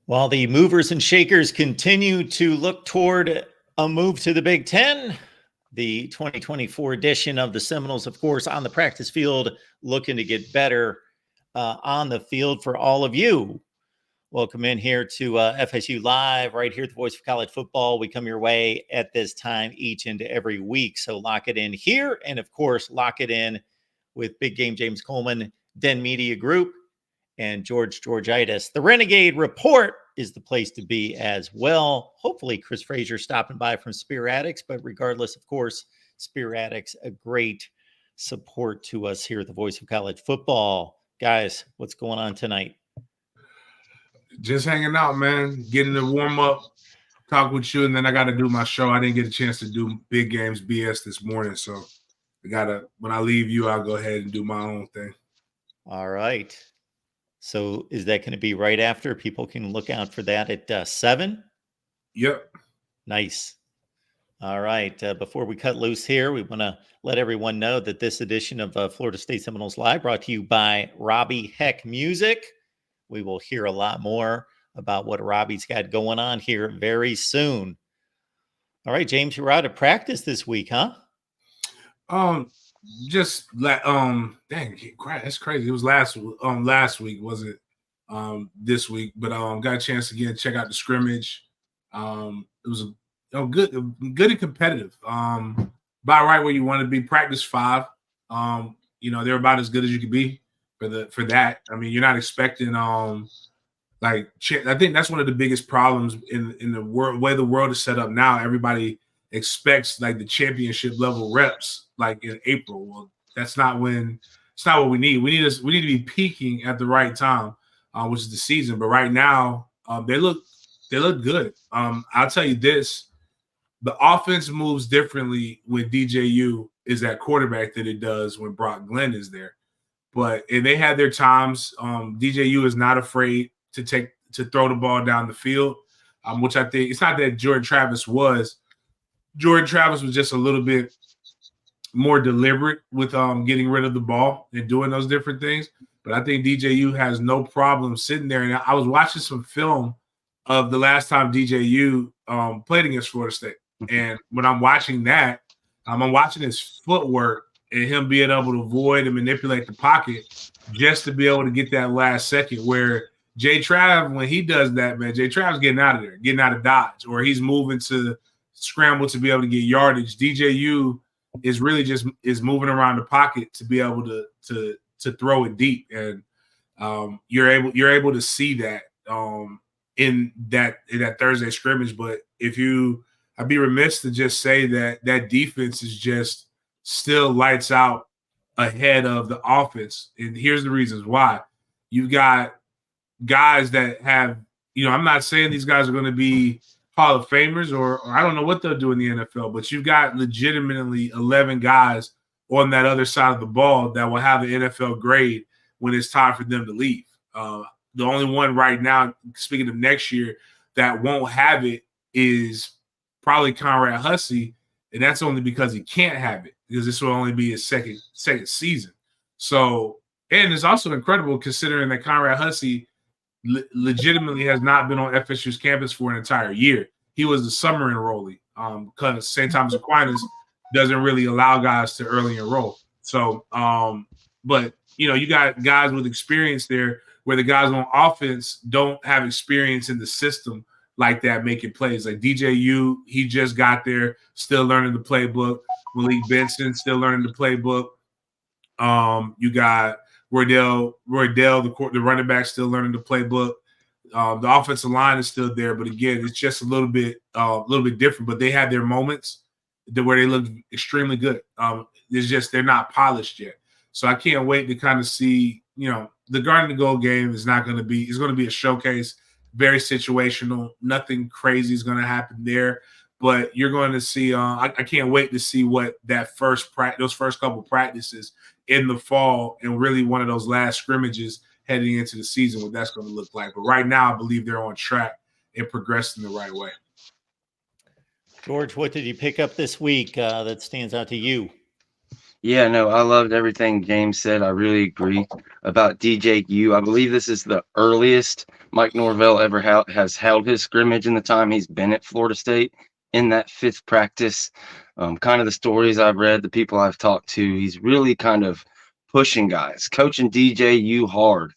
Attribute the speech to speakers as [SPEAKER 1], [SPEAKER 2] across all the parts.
[SPEAKER 1] While the movers and shakers continue to look toward a move to the Big Ten, the 2024 edition of the Seminoles, of course, on the practice field, looking to get better on the field for all of you. Welcome in here to FSU Live, right here at the Voice of College Football. We come your way at this time each and every week, so lock it in here. And, of course, lock it in with Big Game James Coleman, Den Media Group, and George Georgitis. The Renegade Report is the place to be as well. Hopefully Chris Frazier stopping by from Spear Addicts, but regardless, of course, Spear Addicts, a great support to us here at the Voice of College Football. Guys, what's going on tonight?
[SPEAKER 2] Just hanging out, man. Getting the warm up, talk with you, and then I got to do my show. I didn't get a chance to do Big Games BS this morning, so when I leave you, I'll go ahead and do my own thing.
[SPEAKER 1] All right. So is that going to be right after? People can look out for that at 7?
[SPEAKER 2] Yep.
[SPEAKER 1] Nice. All right. Before we cut loose here, we want to let everyone know that this edition of Florida State Seminoles Live brought to you by Robby Heck Music. We will hear a lot more about what Robby's got going on here very soon. All right, James, you were out of practice this week, huh?
[SPEAKER 2] Dang, that's crazy. It was last week, was it? This week, but got a chance again to check out the scrimmage. It was good and competitive. About right where you want to be. Practice 5. They're about as good as you could be for that. I mean, you're not expecting I think that's one of the biggest problems in the world, way the world is set up now. Everybody expects like the championship level reps like in April. Well, it's not what we need. We need to be peaking at the right time, which is the season. But right now, they look good. I'll tell you this: the offense moves differently when DJU is at quarterback than it does when Brock Glenn is there. And they had their times. DJU is not afraid to throw the ball down the field, which I think it's not that Jordan Travis was. Jordan Travis was just a little bit more deliberate with getting rid of the ball and doing those different things. But I think DJU has no problem sitting there. And I was watching some film of the last time DJU played against Florida State. And when I'm watching that, I'm watching his footwork and him being able to avoid and manipulate the pocket just to be able to get that last second where Jay Trav, when he does that, man, Jay Trav's getting out of there, getting out of dodge, or he's moving to scramble to be able to get yardage. DJU is really just moving around the pocket to be able to throw it deep. And you're able to see that in that Thursday scrimmage. But I'd be remiss to just say that defense is just still lights out ahead of the offense. And here's the reasons why. You've got guys that have, I'm not saying these guys are going to be Hall of Famers or I don't know what they'll do in the NFL, but you've got legitimately 11 guys on that other side of the ball that will have an NFL grade when it's time for them to leave. The only one right now, speaking of next year, that won't have it is probably Conrad Hussey, and that's only because he can't have it because this will only be his second season. So, and it's also incredible considering that Conrad Hussey legitimately has not been on FSU's campus for an entire year. He was the summer enrollee because St. Thomas Aquinas doesn't really allow guys to early enroll. So, but you got guys with experience there where the guys on offense don't have experience in the system like that making plays. Like DJU, he just got there, still learning the playbook. Malik Benson still learning the playbook. You got Roydell, the running back, still learning the playbook. The offensive line is still there, but again, it's just a little bit different. But they had their moments where they look extremely good. It's just they're not polished yet. So I can't wait to kind of see. The Garden to Gold game is going to be a showcase, very situational. Nothing crazy is going to happen there, but you're going to see. I can't wait to see what those first couple practices in the fall and really one of those last scrimmages heading into the season, what that's going to look like. But right now, I believe they're on track and progressing the right way.
[SPEAKER 1] George, what did you pick up this week that stands out to you?
[SPEAKER 3] Yeah, no, I loved everything James said. I really agree about DJU. I believe this is the earliest Mike Norvell ever has held his scrimmage in the time he's been at Florida State in that fifth practice. Kind of the stories I've read, the people I've talked to, he's really kind of pushing guys, coaching DJU hard,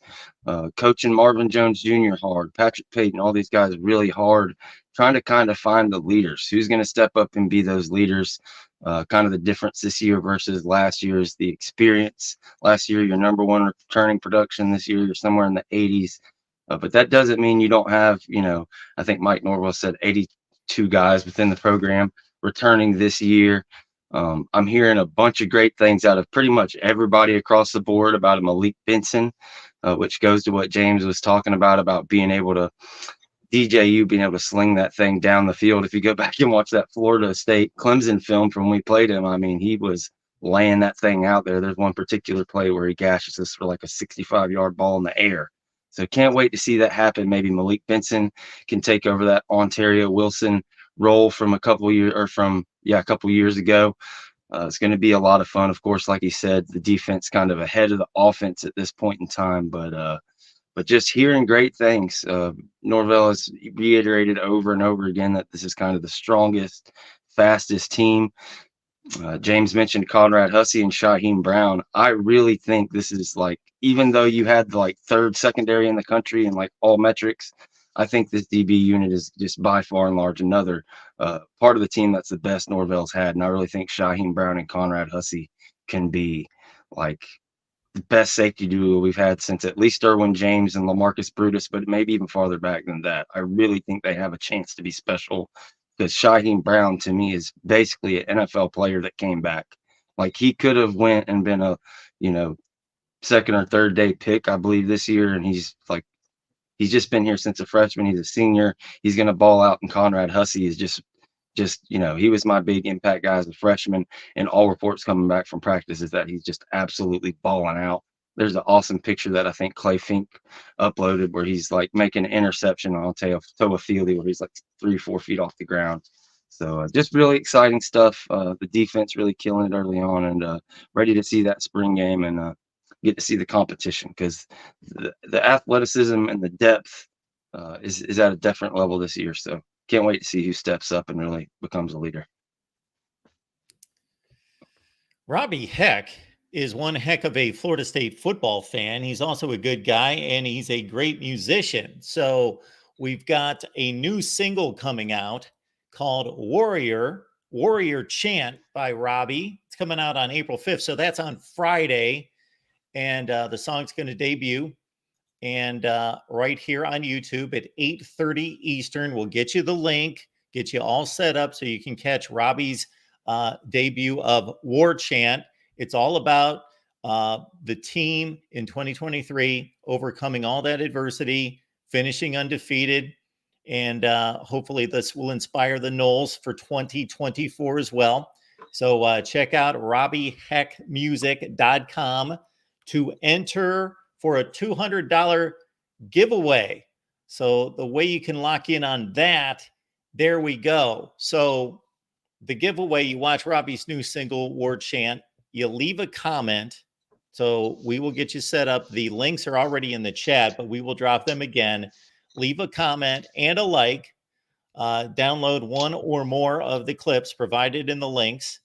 [SPEAKER 3] coaching Marvin Jones Jr. hard, Patrick Payton, all these guys really hard, trying to kind of find the leaders. Who's going to step up and be those leaders? Kind of the difference this year versus last year is the experience. Last year, your number one returning production. This year, you're somewhere in the 80s. But that doesn't mean you don't have, I think Mike Norvell said 82 guys within the program returning this year. I'm hearing a bunch of great things out of pretty much everybody across the board about a Malik Benson, which goes to what James was talking about being able to DJU being able to sling that thing down the field. If you go back and watch that Florida State Clemson film from when we played him, I mean, he was laying that thing out there. There's one particular play where he gashes us for like a 65-yard ball in the air. So can't wait to see that happen. Maybe Malik Benson can take over that Ontario Wilson role from a couple years ago. It's going to be a lot of fun. Of course, like he said, the defense kind of ahead of the offense at this point in time, but just hearing great things. Norvell has reiterated over and over again that this is kind of the strongest, fastest team. James mentioned Conrad Hussey and Shaheem Brown. I really think this is like, even though you had the like third secondary in the country and like all metrics, I think this DB unit is just by far and large another part of the team that's the best Norvell's had. And I really think Shaheem Brown and Conrad Hussey can be like the best safety duo we've had since at least Derwin James and LaMarcus Brutus, but maybe even farther back than that. I really think they have a chance to be special because Shaheem Brown to me is basically an NFL player that came back. Like he could have went and been a, second or third day pick, I believe, this year. And he's just been here since a freshman. He's a senior. He's going to ball out. And Conrad Hussey is just he was my big impact guy as a freshman, and all reports coming back from practice is that he's just absolutely balling out. There's an awesome picture that I think Clay Fink uploaded where he's like making an interception on Toa Fieldy where he's like 3-4 feet off the ground. So just really exciting stuff. The defense really killing it early on, and ready to see that spring game and get to see the competition because the athleticism and the depth is at a different level this year. So can't wait to see who steps up and really becomes a leader.
[SPEAKER 1] Robby Heck is one heck of a Florida State football fan. He's also a good guy, and he's a great musician. So we've got a new single coming out called Warrior Chant by Robby. It's coming out on April 5th. So that's on Friday. And the song's going to debut. And right here on YouTube at 8:30 Eastern, we'll get you the link, get you all set up so you can catch Robby's debut of War Chant. It's all about the team in 2023, overcoming all that adversity, finishing undefeated. And hopefully this will inspire the Noles for 2024 as well. So check out RobbyHeckMusic.com to enter for a $200 giveaway. So the way you can lock in on that, there we go. So the giveaway, you watch Robby's new single, War Chant, you leave a comment. So we will get you set up. The links are already in the chat, but we will drop them again. Leave a comment and a like. Download one or more of the clips provided in the links.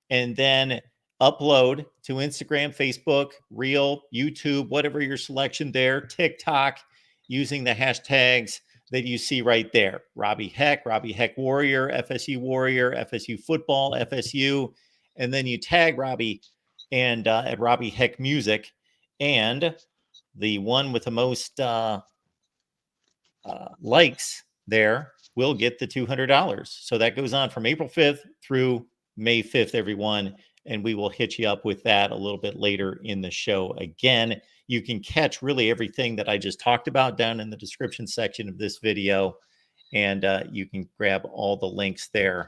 [SPEAKER 1] And then upload to Instagram, Facebook, Reel, YouTube, whatever your selection there, TikTok, using the hashtags that you see right there. Robby Heck Warrior, FSU Football, FSU. And then you tag Robby and at Robby Heck Music. And the one with the most likes there will get the $200. So that goes on from April 5th through May 5th, everyone. And we will hit you up with that a little bit later in the show. Again, you can catch really everything that I just talked about down in the description section of this video. And you can grab all the links there.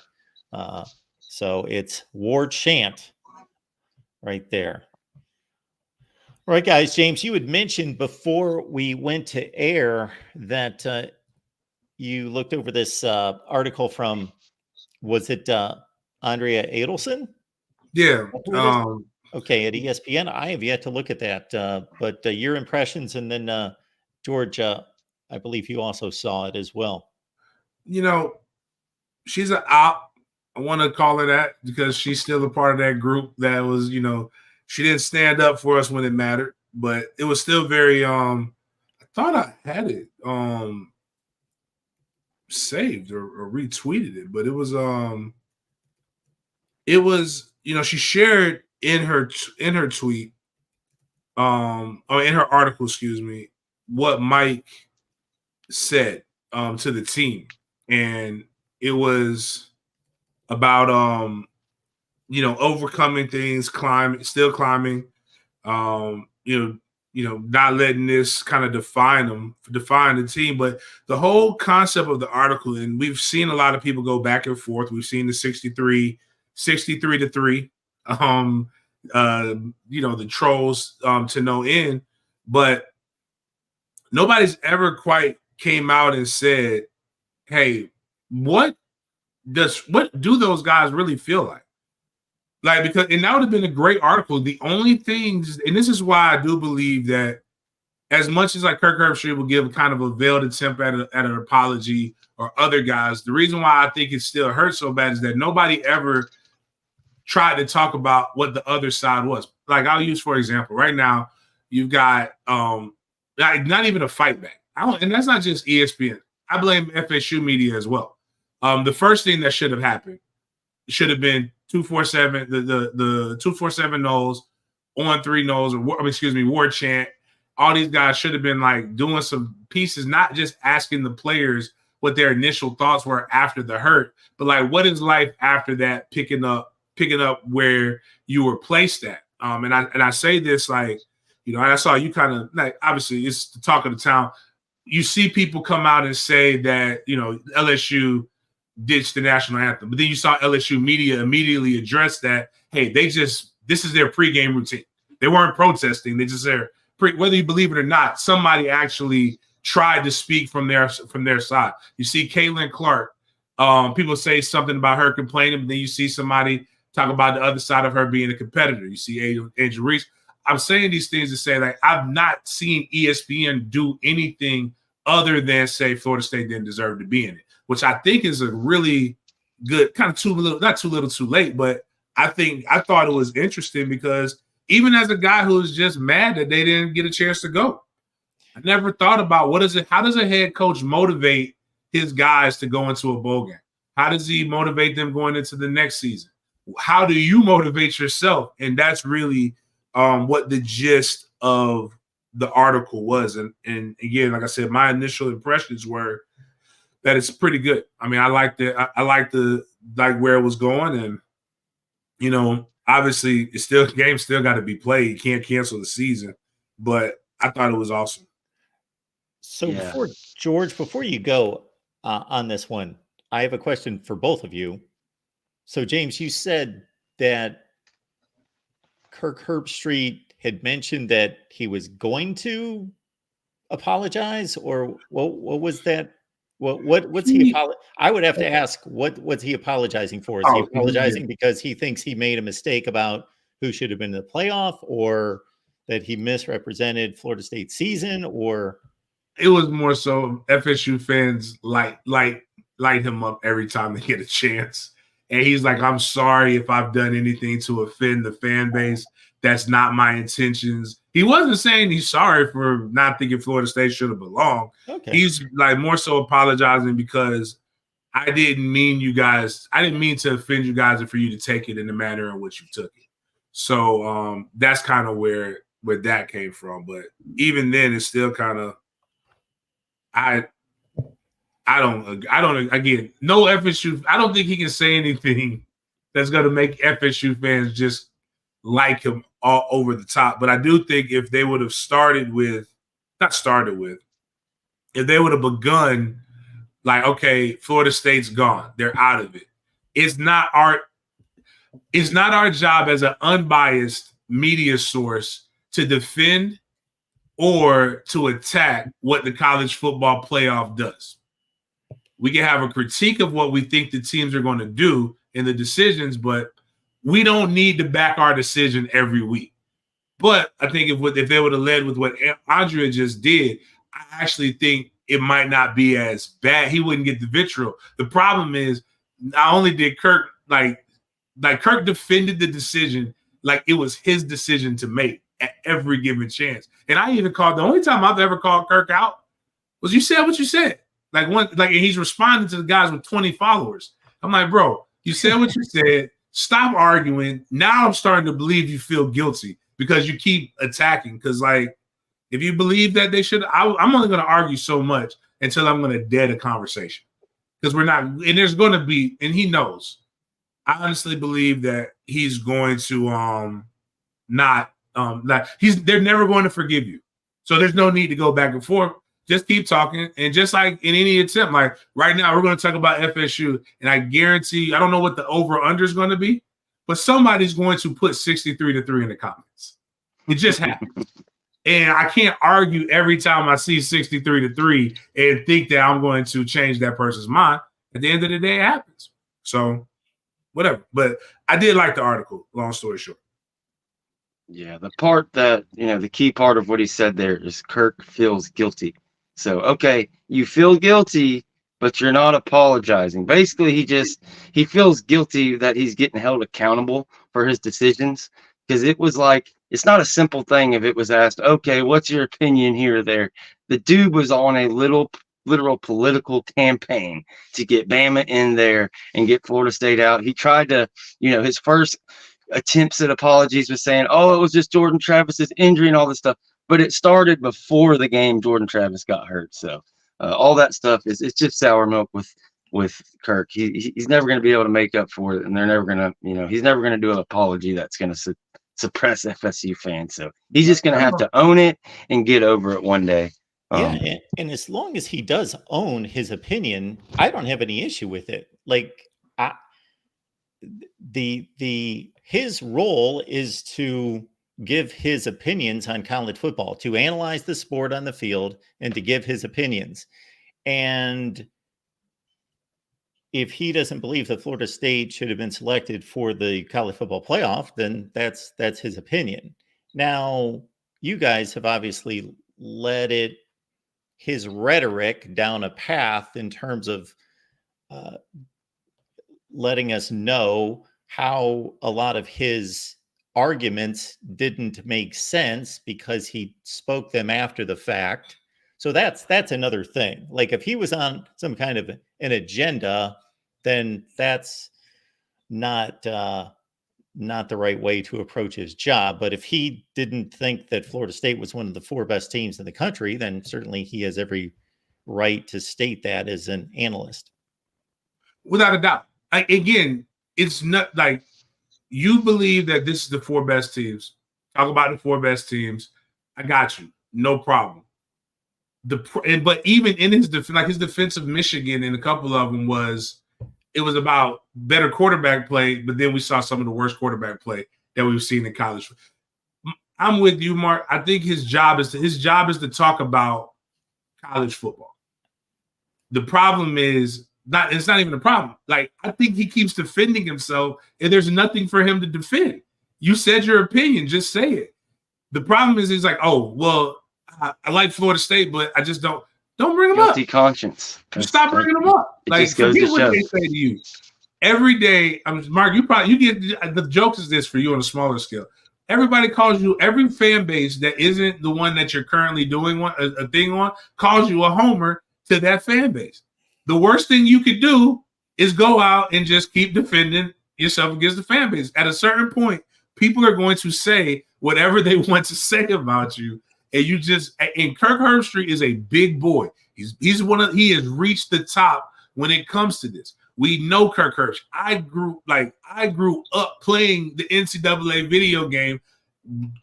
[SPEAKER 1] So it's War Chant right there. All right, guys. James, you had mentioned before we went to air that you looked over this article from, was it Andrea Adelson?
[SPEAKER 2] Yeah.
[SPEAKER 1] Okay, at ESPN, I have yet to look at that. But your impressions, and then George, I believe you also saw it as well.
[SPEAKER 2] You know, she's an op. I want to call her that because she's still a part of that group that was, she didn't stand up for us when it mattered, but it was still very I thought I had it saved or retweeted it, but it was she shared in her tweet or in her article, excuse me, what Mike said to the team, and it was about overcoming things, still climbing, not letting this kind of define the team. But the whole concept of the article, and we've seen a lot of people go back and forth. We've seen the 63 to 3, the trolls to no end, but nobody's ever quite came out and said, hey, what do those guys really feel like? Because that would have been a great article. The only things, and this is why I do believe that as much as like Kirk Herbstreit will give kind of a veiled attempt at an apology, or other guys, the reason why I think it still hurts so bad is that nobody ever tried to talk about what the other side was. Like, I'll use, for example, right now, you've got not even a fight back. And that's not just ESPN. I blame FSU media as well. The first thing that should have happened should have been 247, the 247 Knowles, On 3 Knowles, War Chant. All these guys should have been like doing some pieces, not just asking the players what their initial thoughts were after the hurt, but like, what is life after that, picking up where you were placed at. And I say this like, I saw you kind of like, obviously it's the talk of the town. You see people come out and say that, LSU ditched the national anthem, but then you saw LSU media immediately address that. Hey, this is their pregame routine. They weren't protesting. They just whether you believe it or not, somebody actually tried to speak from their side. You see Caitlin Clark, people say something about her complaining, but then you see somebody talk about the other side of her being a competitor. You see Angel Reese. I'm saying these things to say, like, I've not seen ESPN do anything other than say Florida State didn't deserve to be in it, which I think is a really good kind of not too little too late, but I thought it was interesting because even as a guy who was just mad that they didn't get a chance to go, I never thought about how does a head coach motivate his guys to go into a bowl game? How does he motivate them going into the next season? How do you motivate yourself? And that's really what the gist of the article was. And again, like I said, my initial impressions were that it's pretty good. I mean, I liked it. I liked where it was going, and obviously it's games still got to be played. You can't cancel the season, but I thought it was awesome.
[SPEAKER 1] So before you go on this one, I have a question for both of you. So James, you said that Kirk Herbstreit had mentioned that he was going to apologize, or what was that? What's he? I would have to ask, what's he apologizing for? Is he apologizing because he thinks he made a mistake about who should have been in the playoff, or that he misrepresented Florida State's season, or?
[SPEAKER 2] It was more so FSU fans light him up every time they get a chance. And he's like, I'm sorry if I've done anything to offend the fan base. That's not my intentions. He wasn't saying he's sorry for not thinking Florida State should have belonged. Okay. He's like more so apologizing because I didn't mean to offend you guys and for you to take it in the manner in which you took it. So that's kind of where that came from. But even then, it's still kind of I don't again, no FSU. I don't think he can say anything that's going to make FSU fans just like him all over the top. But I do think if they would have if they would have begun like, okay, Florida State's gone, they're out of it. It's not our job as an unbiased media source to defend or to attack what the college football playoff does. We can have a critique of what we think the teams are going to do in the decisions, but we don't need to back our decision every week. But I think if they would have led with what Andrea just did, I actually think it might not be as bad. He wouldn't get the vitriol. The problem is, not only did Kirk Kirk defended the decision like it was his decision to make at every given chance. And I even called, the only time I've ever called Kirk out was you said what you said. And he's responding to the guys with 20 followers. I'm like, bro, you said what you said. Stop arguing. Now I'm starting to believe you feel guilty because you keep attacking. Because, like, if you believe that they should, I'm only going to argue so much until I'm going to dead a conversation. Because we're not, and there's going to be, and he knows. I honestly believe that he's going to they're never going to forgive you. So there's no need to go back and forth. Just keep talking. And just like in any attempt, like right now, we're going to talk about FSU. And I guarantee you, I don't know what the over-under is going to be, but somebody's going to put 63-3 in the comments. It just happened. And I can't argue every time I see 63-3 and think that I'm going to change that person's mind. At the end of the day, it happens. So whatever. But I did like the article, long story short.
[SPEAKER 3] Yeah, the part that, the key part of what he said there is Kirk feels guilty. So, okay, you feel guilty, but you're not apologizing. Basically, he feels guilty that he's getting held accountable for his decisions, because it was like, it's not a simple thing if it was asked, okay, what's your opinion here or there? The dude was on a literal political campaign to get Bama in there and get Florida State out. He tried to, his first attempts at apologies was saying, oh, it was just Jordan Travis's injury and all this stuff. But it started before the game Jordan Travis got hurt. So all that stuff it's just sour milk with Kirk. He's never going to be able to make up for it, and they're never going to, he's never going to do an apology that's going to suppress FSU fans. So he's just going to have to own it and get over it one day.
[SPEAKER 1] Yeah, and as long as he does own his opinion, I don't have any issue with it. Like, his role is to give his opinions on college football, to analyze the sport on the field, and to give his opinions. And if he doesn't believe that Florida State should have been selected for the college football playoff, then that's his opinion. Now, you guys have obviously led his rhetoric down a path in terms of letting us know how a lot of his arguments didn't make sense because he spoke them after the fact. So that's another thing. Like, if he was on some kind of an agenda, then that's not the right way to approach his job. But if he didn't think that Florida State was one of the 4 best teams in the country, then certainly he has every right to state that as an analyst.
[SPEAKER 2] Without a doubt. Again, it's not like you believe that this is the 4 best teams. Talk about the 4 best teams. I got you. No problem. But even in his defense of Michigan, and a couple of them it was about better quarterback play, but then we saw some of the worst quarterback play that we've seen in college. I'm with you, Mark. I think his job is to talk about college football. The problem is it's not even a problem. Like, I think he keeps defending himself, and there's nothing for him to defend. You said your opinion, just say it. The problem is he's like, oh, well, I like Florida State, but I just don't bring them up.
[SPEAKER 3] Guilty conscience.
[SPEAKER 2] Stop bringing them up. Like, forget what they say to you. Every day, Mark, you get the joke is this for you on a smaller scale. Everybody calls you, every fan base that isn't the one that you're currently doing a thing on, calls you a homer to that fan base. The worst thing you could do is go out and just keep defending yourself against the fan base. At a certain point, people are going to say whatever they want to say about you. And Kirk Herbstreit is a big boy. He has reached the top when it comes to this. We know Kirk Herbstreit. I grew up playing the NCAA video game,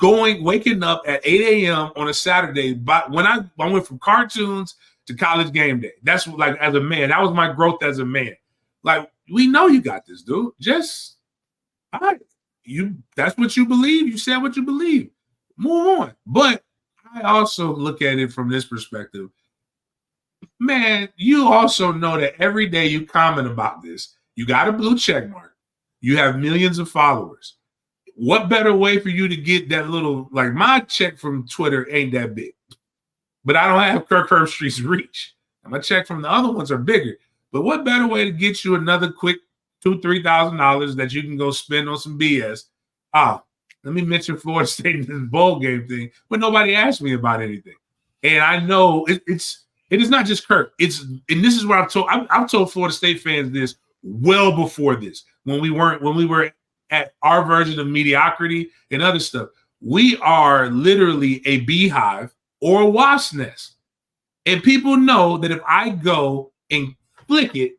[SPEAKER 2] waking up at 8 a.m. on a Saturday. But when I went from cartoons to college game day, that's like, as a man, that was my growth as a man. Like, we know you got this, dude. Just, all right, that's what you believe. You said what you believe. Move on. But I also look at it from this perspective. Man, you also know that every day you comment about this, you got a blue check mark. You have millions of followers. What better way for you to get that little, like my check from Twitter ain't that big, but I don't have Kirk Herbstreit's reach. And my check from the other ones are bigger. But what better way to get you another quick $2,000-$3,000 that you can go spend on some BS? Let me mention Florida State in this bowl game thing, but nobody asked me about anything. And I know it is not just Kirk. And this is what I've told Florida State fans this well before this, when we were at our version of mediocrity and other stuff. We are literally a beehive or a wasp nest. And people know that if I go and flick it,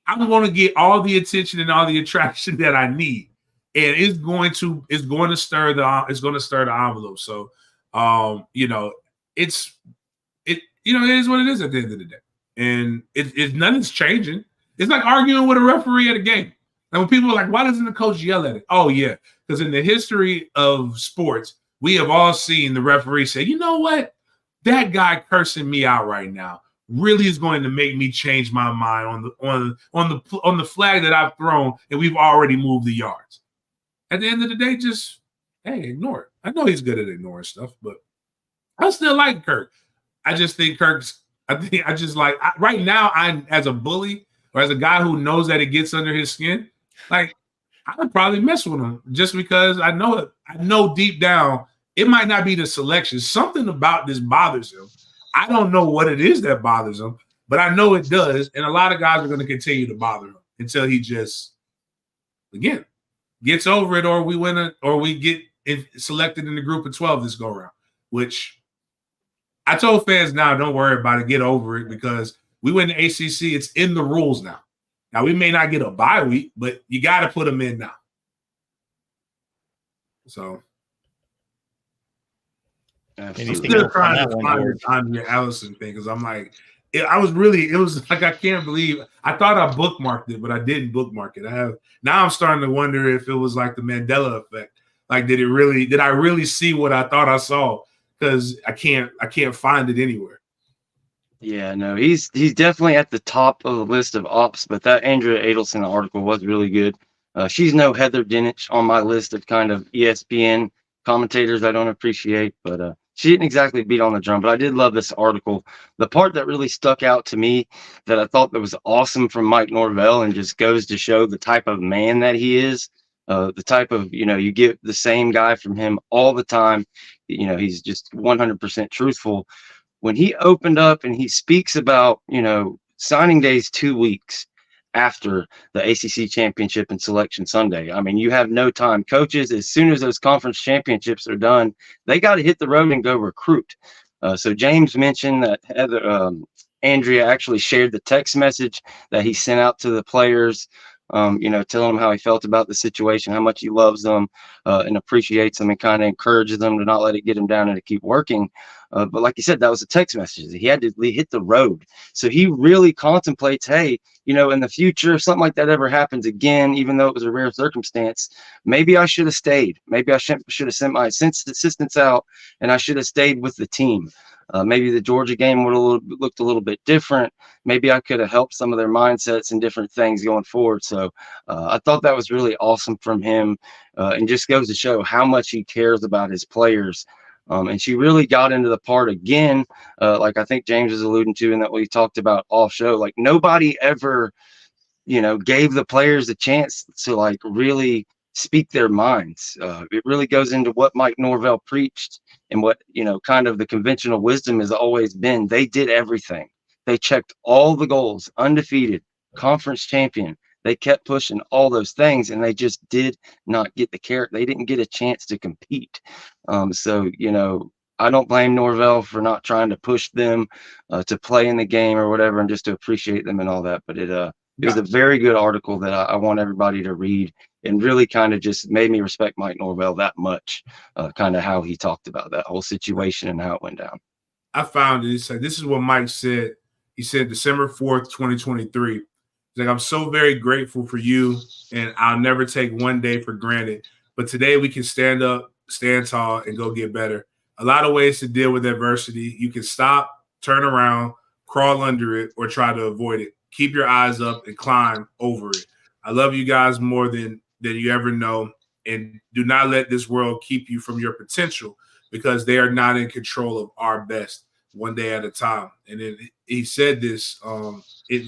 [SPEAKER 2] I'm going to get all the attention and all the attraction that I need. And it's going to stir the envelope. So it is what it is at the end of the day. And nothing's changing. It's like arguing with a referee at a game. And when people are like, why doesn't the coach yell at it? Oh, yeah. Because in the history of sports, we have all seen the referee say, you know what? That guy cursing me out right now really is going to make me change my mind on the flag that I've thrown, and we've already moved the yards. At the end of the day, just, hey, ignore it. I know he's good at ignoring stuff, but I still like Kirk. I just think right now, I'm as a bully or as a guy who knows that it gets under his skin, like I would probably mess with him just because I know it. I know deep down it might not be the selection. Something about this bothers him. I don't know what it is that bothers him, but I know it does. And a lot of guys are going to continue to bother him until he just, again, gets over it, or we win or we get selected in the group of 12 this go around, which I told fans now, don't worry about it, get over it, because we win the ACC. It's in the rules now. Now, we may not get a bye week, but you got to put them in now. So, I'm still trying to find the Andrea Adelson thing, because I'm like, it was like, I can't believe, I thought I bookmarked it, but I didn't bookmark it. Now I'm starting to wonder if it was like the Mandela effect. Like, did I really see what I thought I saw? Because I can't find it anywhere.
[SPEAKER 3] Yeah, no, he's definitely at the top of the list of ops, but that Andrea Adelson article was really good. She's no Heather Dinich on my list of kind of ESPN commentators I don't appreciate, but she didn't exactly beat on the drum. But I did love this article. The part that really stuck out to me that I thought that was awesome from Mike Norvell, and just goes to show the type of man that he is, the type of, you get the same guy from him all the time. He's just 100% truthful. When he opened up and he speaks about, signing days 2 weeks after the ACC championship and selection Sunday. I mean, you have no time. Coaches, as soon as those conference championships are done, they got to hit the road and go recruit. So James mentioned that Andrea actually shared the text message that he sent out to the players, telling them how he felt about the situation, how much he loves them and appreciates them, and kind of encourages them to not let it get him down and to keep working. But like you said, that was a text message. He had to hit the road. So he really contemplates, hey, in the future, if something like that ever happens again, even though it was a rare circumstance, maybe I should have stayed. Maybe I should have sent my assistants out, and I should have stayed with the team. Maybe the Georgia game would have looked a little bit different. Maybe I could have helped some of their mindsets and different things going forward. So I thought that was really awesome from him, and just goes to show how much he cares about his players. And she really got into the part again, like I think James is alluding to, and that we talked about off show. Like, nobody ever, gave the players a chance to like really speak their minds. It really goes into what Mike Norvell preached, and what, kind of the conventional wisdom has always been. They did everything. They checked all the goals, undefeated, conference champion. They kept pushing all those things, and they just did not get the carrot. They didn't get a chance to compete. So, I don't blame Norvell for not trying to push them to play in the game or whatever, and just to appreciate them and all that. But it was a very good article that I want everybody to read, and really kind of just made me respect Mike Norvell that much, kind of how he talked about that whole situation and how it went down.
[SPEAKER 2] I found it. He said, this is what Mike said. He said December 4th, 2023. He's like, I'm so very grateful for you, and I'll never take one day for granted. But today we can stand up, stand tall, and go get better. A lot of ways to deal with adversity. You can stop, turn around, crawl under it, or try to avoid it. Keep your eyes up and climb over it. I love you guys more than you ever know. And do not let this world keep you from your potential, because they are not in control of our best, one day at a time. And then he said this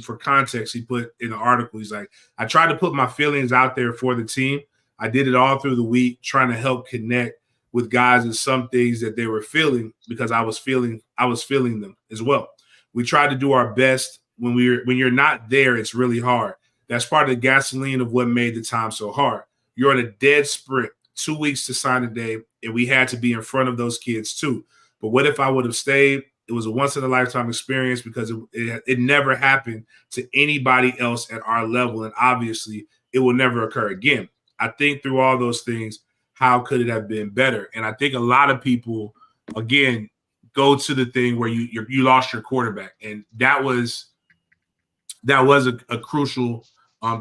[SPEAKER 2] for context. He put in an article, he's like, I tried to put my feelings out there for the team. I did it all through the week, trying to help connect with guys and some things that they were feeling, because I was feeling them as well. We tried to do our best. When you're not there, it's really hard. That's part of the gasoline of what made the time so hard. You're on a dead sprint, 2 weeks to sign a day, and we had to be in front of those kids too. But what if I would have stayed? It was a once-in-a-lifetime experience, because it never happened to anybody else at our level, and obviously it will never occur again. I think through all those things, how could it have been better? And I think a lot of people, again, go to the thing where you lost your quarterback, and that was a crucial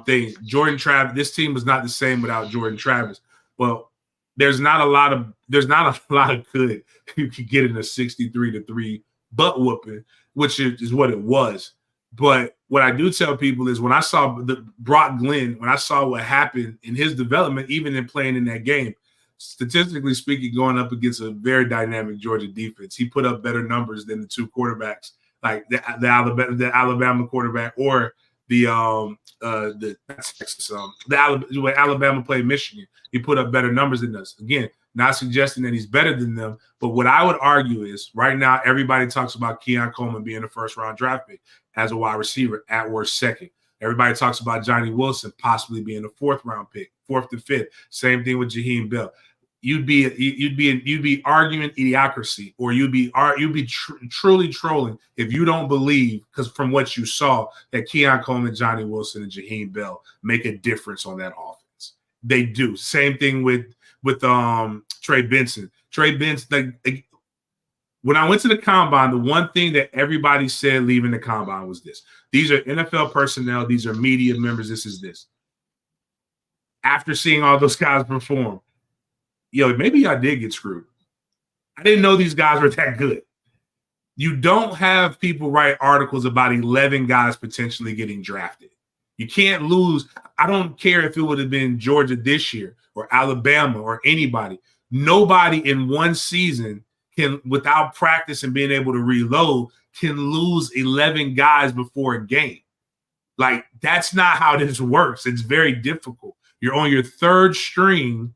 [SPEAKER 2] thing. Jordan Travis, this team was not the same without Jordan Travis. Well, there's not a lot of good you could get in a 63-3 butt whooping, which is what it was. But what I do tell people is, when I saw the Brock Glenn, when I saw what happened in his development, even in playing in that game, statistically speaking, going up against a very dynamic Georgia defense, he put up better numbers than the two quarterbacks, like the Alabama quarterback, or the Alabama played Michigan. He put up better numbers than us. Again, not suggesting that he's better than them, but what I would argue is, right now everybody talks about Keon Coleman being a first-round draft pick as a wide receiver, at worst second. Everybody talks about Johnny Wilson possibly being a fourth-round pick, 4th to 5th. Same thing with Jaheim Bell. You'd be arguing idiocracy, or you'd be truly trolling if you don't believe, because from what you saw, that Keon Coleman, Johnny Wilson, and Jaheim Bell make a difference on that offense. They do. Same thing with Trey Benson. Trey Benson, when I went to the combine, the one thing that everybody said leaving the combine was this: these are NFL personnel, these are media members, this is this. After seeing all those guys perform, maybe y'all did get screwed. I didn't know these guys were that good. You don't have people write articles about 11 guys potentially getting drafted. You can't lose. I don't care if it would have been Georgia this year or Alabama or anybody. Nobody in one season can, without practice and being able to reload, can lose 11 guys before a game. Like, that's not how this works. It's very difficult. You're on your third string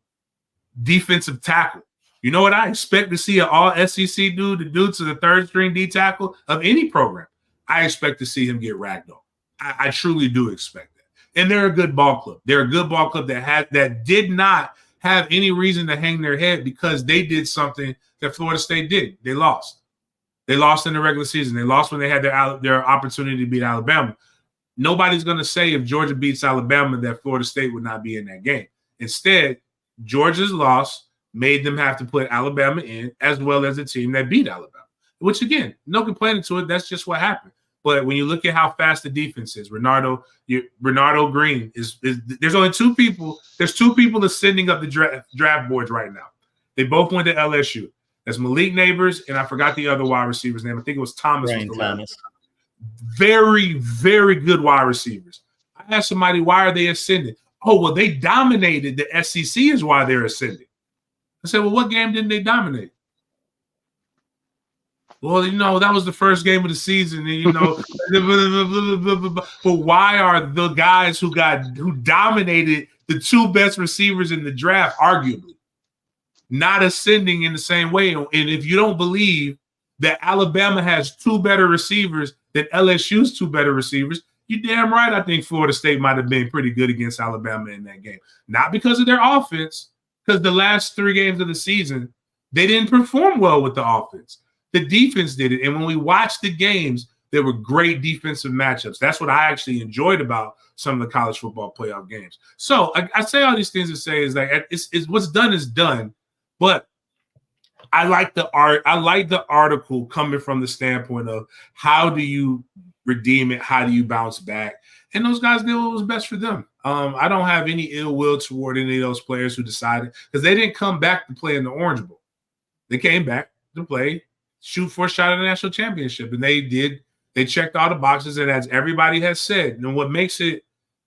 [SPEAKER 2] defensive tackle. You know what I expect to see an all SEC dude to do to the third string D tackle of any program? I expect to see him get ragdolled. I truly do expect that. And they're a good ball club. They're a good ball club that did not have any reason to hang their head, because they did something that Florida State did. They lost. They lost in the regular season. They lost when they had their opportunity to beat Alabama. Nobody's going to say if Georgia beats Alabama that Florida State would not be in that game. Instead, Georgia's loss made them have to put Alabama in, as well as the team that beat Alabama, which, again, no complaining to it. That's just what happened. But when you look at how fast the defense is, Renardo Green is there's only two people. There's two people ascending up the draft boards right now. They both went to LSU. That's Malik Neighbors, and I forgot the other wide receiver's name. I think it was Thomas. Very, very good wide receivers. I asked somebody, why are they ascending? Oh, well, they dominated the SEC is why they're ascending. I said, well, what game didn't they dominate? Well, that was the first game of the season, and but why are the guys who dominated the two best receivers in the draft, arguably, not ascending in the same way? And if you don't believe that Alabama has two better receivers than LSU's two better receivers, you're damn right. I think Florida State might have been pretty good against Alabama in that game. Not because of their offense, because the last 3 games of the season, they didn't perform well with the offense. The defense did it. And when we watched the games, there were great defensive matchups. That's what I actually enjoyed about some of the college football playoff games. So I say all these things to say is like, it's what's done is done. But I like the art. I like the article coming from the standpoint of how do you redeem it? How do you bounce back? And those guys did what was best for them. I don't have any ill will toward any of those players who decided, because they didn't come back to play in the Orange Bowl. They came back to play, shoot for a shot at the national championship. And they did. They checked all the boxes. And as everybody has said, and what makes it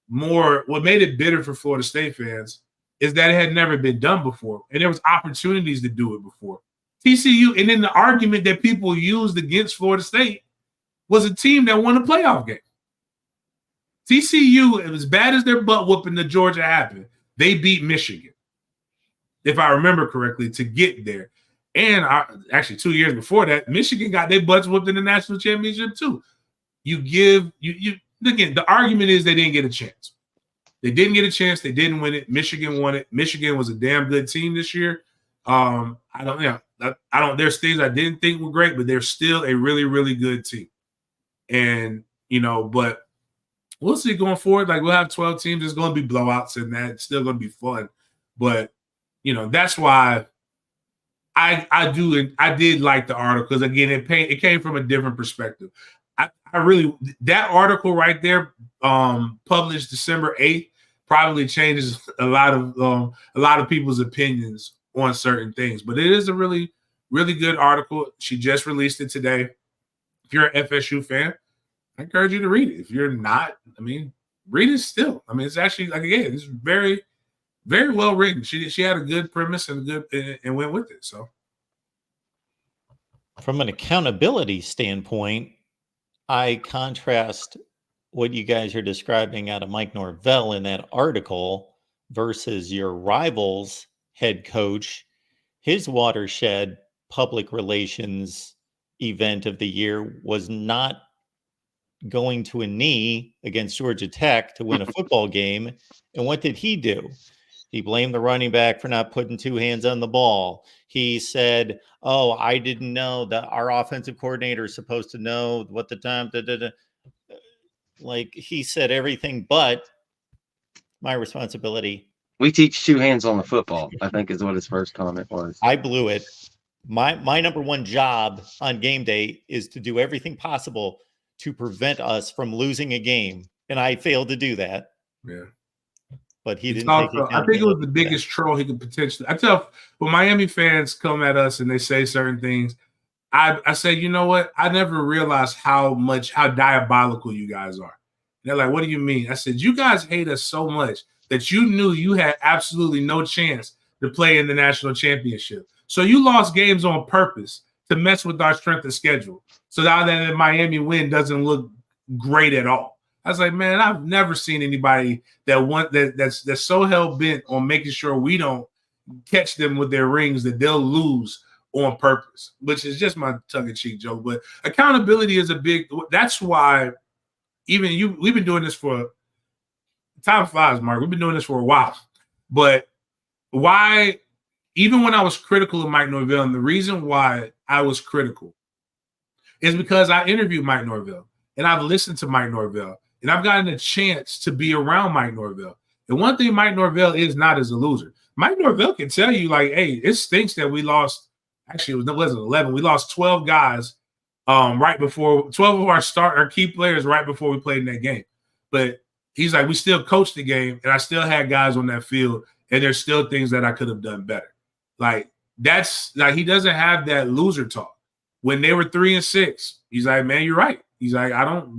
[SPEAKER 2] what made it bitter for Florida State fans is that it had never been done before, and there was opportunities to do it before. TCU, and then the argument that people used against Florida State was a team that won a playoff game. TCU, as bad as their butt whooping to Georgia happened, they beat Michigan, if I remember correctly, to get there. And actually 2 years before that, Michigan got their butts whooped in the national championship too. Again, the argument is they didn't get a chance. They didn't get a chance. They didn't win it. Michigan won it. Michigan was a damn good team this year. There's things I didn't think were great, but they're still a really, really good team. And, but we'll see going forward. Like, we'll have 12 teams. There's going to be blowouts in that. It's still going to be fun. But, that's why I did like the article, because, again, it came from a different perspective. That article right there, published December 8th, probably changes a lot of people's opinions on certain things. But it is a really, really good article. She just released it today. If you're an FSU fan, I encourage you to read it. If you're not, read it still. It's actually, it's very, very well written. She had a good premise and went with it. So,
[SPEAKER 1] from an accountability standpoint, I contrast what you guys are describing out of Mike Norvell in that article versus your rival's head coach. His watershed public relations event of the year was not going to a knee against Georgia Tech to win a football game. And what did he do? He blamed the running back for not putting two hands on the ball. He said, "Oh, I didn't know that our offensive coordinator is supposed to know what the time." Like, he said everything but my responsibility.
[SPEAKER 3] We teach two hands on the football, I think is what his first comment was.
[SPEAKER 1] I blew it. My number one job on game day is to do everything possible to prevent us from losing a game. And I failed to do that.
[SPEAKER 2] Yeah.
[SPEAKER 1] But he didn't
[SPEAKER 2] also,
[SPEAKER 1] take it.
[SPEAKER 2] I think it was the biggest troll he could potentially. I tell when Miami fans come at us and they say certain things, I say, you know what? I never realized how diabolical you guys are. And they're like, what do you mean? I said, you guys hate us so much that you knew you had absolutely no chance to play in the national championship. So you lost games on purpose to mess with our strength of schedule. So now that the Miami win doesn't look great at all. I was like, man, I've never seen anybody that's so hell bent on making sure we don't catch them with their rings that they'll lose on purpose, which is just my tongue-in-cheek joke. But accountability is that's why we've been doing this for time flies, Mark. We've been doing this for a while. But why, even when I was critical of Mike Norvell, and the reason why I was critical is because I interviewed Mike Norvell and I've listened to Mike Norvell. And I've gotten a chance to be around Mike Norvell. And one thing Mike Norvell is not as a loser. Mike Norvell can tell you, like, hey, it stinks that we lost. Actually, it wasn't 11. We lost 12 guys right before 12 of our key players right before we played in that game. But he's like, we still coached the game, and I still had guys on that field, and there's still things that I could have done better. Like, that's like, he doesn't have that loser talk. When they were 3-6, he's like, man, you're right. He's like,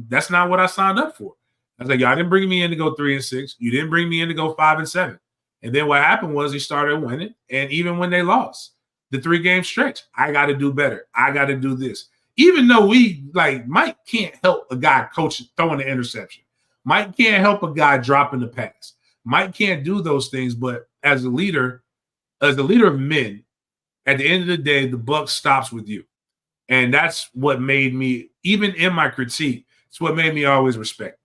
[SPEAKER 2] that's not what I signed up for. I was like, y'all didn't bring me in to go 3-6. You didn't bring me in to go 5-7. And then what happened was he started winning. And even when they lost the 3-game stretch, I got to do better. I got to do this. Even though Mike can't help a guy throwing the interception. Mike can't help a guy dropping the pass. Mike can't do those things. But as a leader of men, at the end of the day, the buck stops with you. And that's what made me, even in my critique, it's what made me always respect,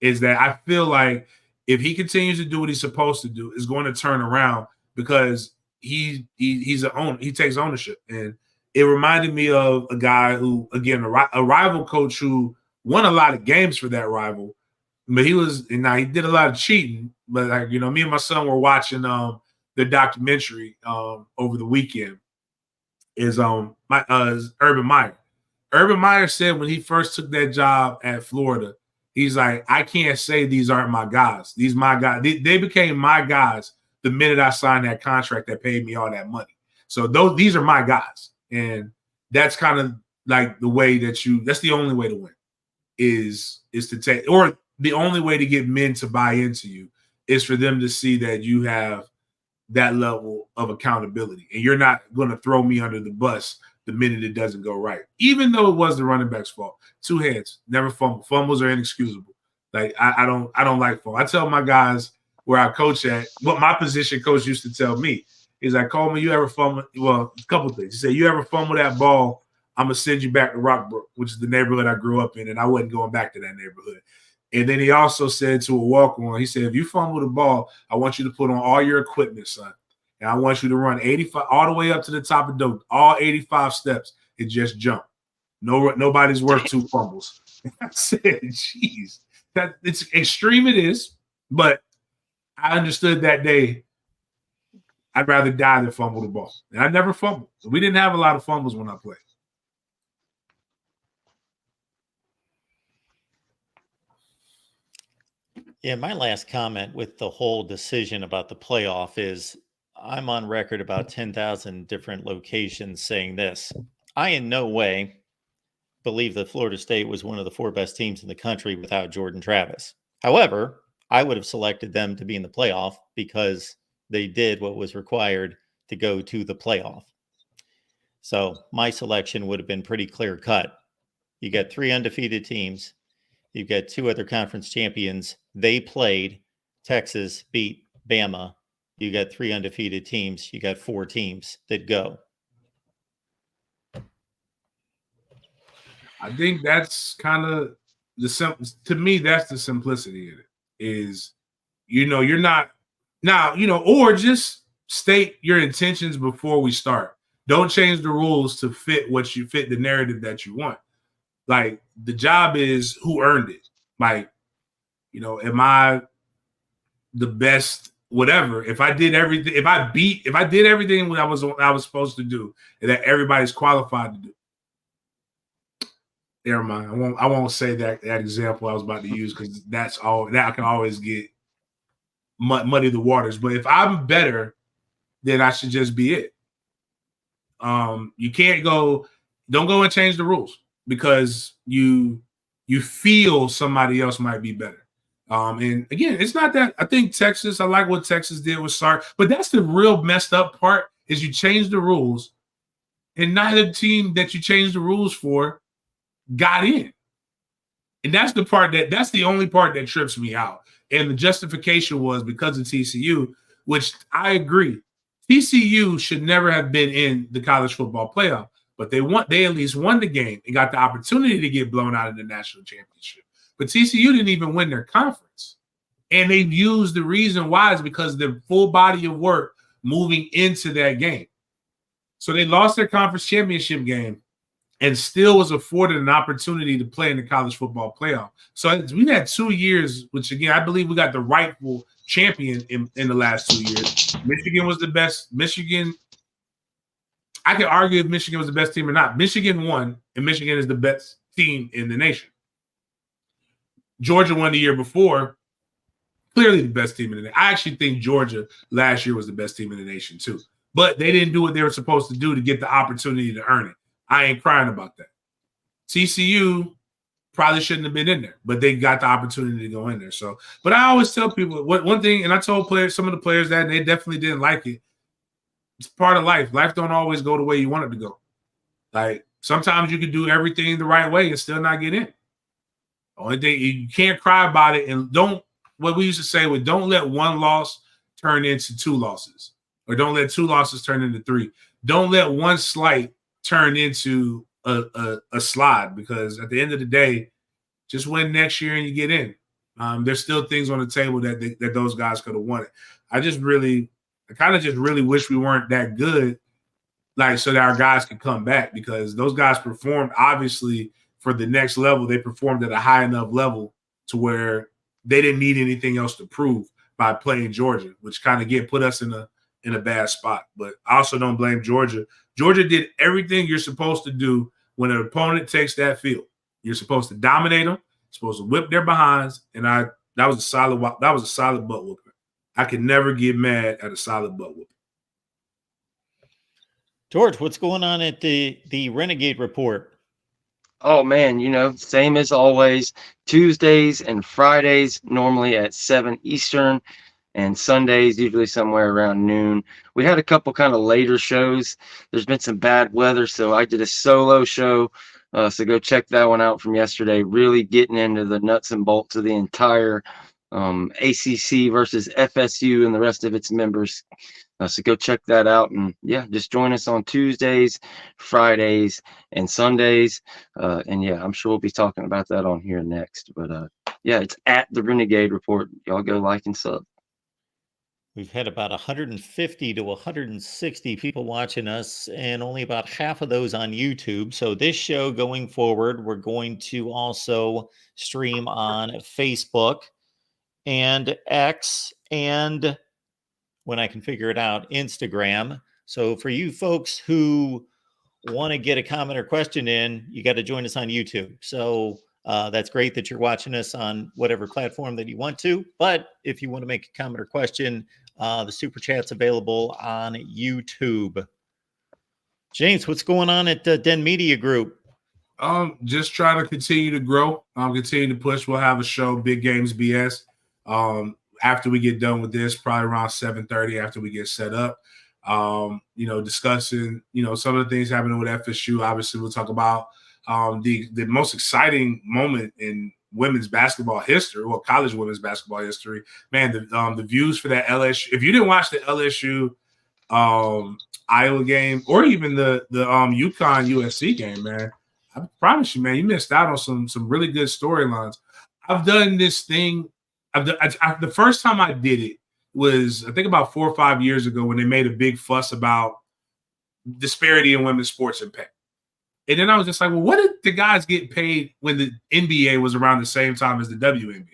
[SPEAKER 2] is that I feel like if he continues to do what he's supposed to do, it's going to turn around, because he's an owner. He takes ownership. And it reminded me of a guy who, again, a rival coach who won a lot of games for that rival, but he did a lot of cheating. But me and my son were watching the documentary over the weekend. Is Urban Meyer. Urban Meyer said when he first took that job at Florida, he's like, I can't say these aren't my guys. These my guys. They became my guys the minute I signed that contract that paid me all that money. So these are my guys. And that's kind of like the way that's the only way to win is to take, or the only way to get men to buy into you is for them to see that you have that level of accountability, and you're not going to throw me under the bus the minute it doesn't go right, even though it was the running back's fault. 2 hands, never fumble. Fumbles are inexcusable. Like I don't like fumble. I tell my guys where I coach at, what my position coach used to tell me. He's like, Coleman, you ever fumble? Well, a couple things. He said, you ever fumble that ball, I'm going to send you back to Rockbrook, which is the neighborhood I grew up in, and I wasn't going back to that neighborhood. And then he also said to a walk-on, he said, if you fumble the ball, I want you to put on all your equipment, son. And I want you to run 85 all the way up to the top of the all 85 steps and just jump. Nobody's worth 2 fumbles. I said, geez, that it's extreme it is, but I understood that day I'd rather die than fumble the ball. And I never fumbled. We didn't have a lot of fumbles when I played.
[SPEAKER 1] Yeah, my last comment with the whole decision about the playoff is I'm on record about 10,000 different locations saying this. I in no way believe that Florida State was one of the 4 best teams in the country without Jordan Travis. However, I would have selected them to be in the playoff because they did what was required to go to the playoff. So my selection would have been pretty clear cut. You got 3 undefeated teams. You've got 2 other conference champions. They played. Texas beat Bama. You got 3 undefeated teams. You got 4 teams that go.
[SPEAKER 2] I think that's kind of to me, that's the simplicity in it is, you're not now, or just state your intentions before we start. Don't change the rules to fit the narrative that you want. Like the job is who earned it. Like, am I the best, whatever, if I did everything, if I did everything what I was supposed to do and that everybody's qualified to do. Never mind. I won't say that example I was about to use because that can always get muddy the waters. But if I'm better, then I should just be it. You can't don't go and change the rules because you feel somebody else might be better. And again, it's not that I think Texas, I like what Texas did with Sark, but that's the real messed up part is you change the rules and neither team that you changed the rules for got in. And that's the only part that trips me out. And the justification was because of TCU, which I agree. TCU should never have been in the college football playoff, but they at least won the game and got the opportunity to get blown out of the national championship. But TCU didn't even win their conference. And they've used the reason why is because of their full body of work moving into that game. So they lost their conference championship game and still was afforded an opportunity to play in the college football playoff. So we've had 2 years, which again, I believe we got the rightful champion in the last 2 years. Michigan was the best. Michigan, I could argue if Michigan was the best team or not. Michigan won, and Michigan is the best team in the nation. Georgia won the year before, clearly the best team in the nation. I actually think Georgia last year was the best team in the nation too. But they didn't do what they were supposed to do to get the opportunity to earn it. I ain't crying about that. TCU probably shouldn't have been in there, but they got the opportunity to go in there. So, but I always tell people one thing, and I told some of the players that, and they definitely didn't like it. It's part of life. Life don't always go the way you want it to go. Like sometimes you can do everything the right way and still not get in. Only thing you can't cry about it, and what we used to say was don't let one loss turn into 2 losses, or don't let 2 losses turn into 3. Don't let one slight turn into a slide, because at the end of the day, just win next year and you get in. There's still things on the table that those guys could have won it. I kind of just really wish we weren't that good, like so that our guys could come back, because those guys performed obviously for the next level. They performed at a high enough level to where they didn't need anything else to prove by playing Georgia, which kind of put us in a bad spot. But I also don't blame Georgia. Georgia did everything you're supposed to do when an opponent takes that field. You're supposed to dominate them, supposed to whip their behinds, and that was a solid butt whooping. I could never get mad at a solid butt whooping.
[SPEAKER 1] George, what's going on at the Renegade Report?
[SPEAKER 3] Oh man, same as always. Tuesdays and Fridays normally at 7 Eastern, and Sundays usually somewhere around noon. We had a couple kind of later shows. There's been some bad weather, so I did a solo show. So go check that one out from yesterday. Really getting into the nuts and bolts of the entire ACC versus FSU and the rest of its members. So go check that out, and yeah, just join us on Tuesdays, Fridays, and Sundays. And yeah, I'm sure we'll be talking about that on here next. But yeah, it's at the Renegade Report. Y'all go like and sub.
[SPEAKER 1] We've had about 150 to 160 people watching us, and only about half of those on YouTube. So this show going forward, we're going to also stream on Facebook and X, and when I can figure it out, Instagram. So for you folks who want to get a comment or question in, you got to join us on YouTube. So that's great that you're watching us on whatever platform that you want to. But if you want to make a comment or question, the super chat's available on YouTube. James, what's going on at the Den Media Group?
[SPEAKER 2] Just trying to continue to grow. Continue to push. We'll have a show, Big Games BS. After we get done with this, probably around 7:30 after we get set up. Discussing, some of the things happening with FSU. Obviously, we'll talk about the most exciting moment in women's basketball history, well, college women's basketball history. Man, the views for that LSU. If you didn't watch the LSU Iowa game, or even the UConn USC game, man, I promise you, man, you missed out on some really good storylines. I've done this thing. The first time I did it was, I think, about 4 or 5 years ago, when they made a big fuss about disparity in women's sports impact. And then I was just like, well, what did the guys get paid when the NBA was around the same time as the WNBA?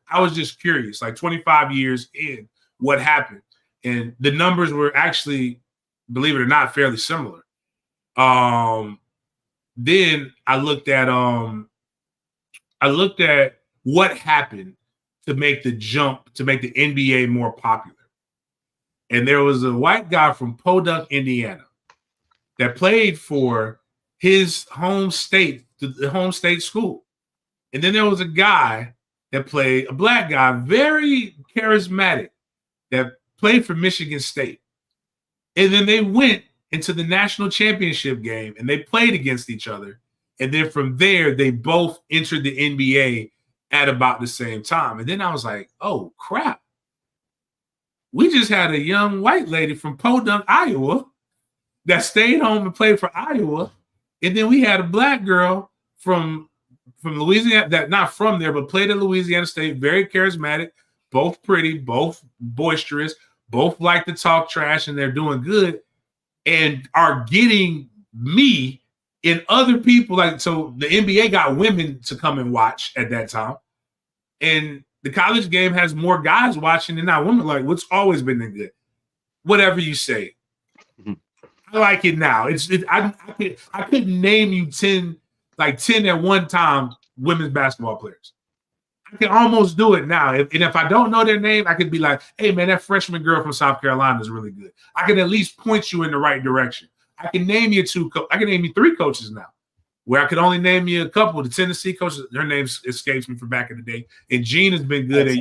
[SPEAKER 2] I was just curious, like 25 years in, what happened? And the numbers were actually, believe it or not, fairly similar. Then I looked at what happened to make the jump, to make the NBA more popular. And there was a white guy from Podunk, Indiana, that played for his home state, the home state school. And then there was a guy that played, a black guy, very charismatic, that played for Michigan State. And then they went into the national championship game and they played against each other. And then from there, they both entered the NBA at about the same time. And then I was like, oh, crap. We just had a young white lady from Podunk, Iowa, that stayed home and played for Iowa. And then we had a black girl from Louisiana, that not from there, but played at Louisiana State, very charismatic, both pretty, both boisterous, both like to talk trash, and they're doing good and are getting me and other people. Like, so the NBA got women to come and watch at that time. And the college game has more guys watching than not women. Like, what's always been good. Whatever you say. I like it now. I couldn't name you 10 at one time women's basketball players. I can almost do it now. And if I don't know their name, I could be like, hey, man, that freshman girl from South Carolina is really good. I can at least point you in the right direction. I can name you I can name you 3 coaches now, where I could only name you a couple. The Tennessee coaches, their names escapes me from back in the day. And Jean has been good at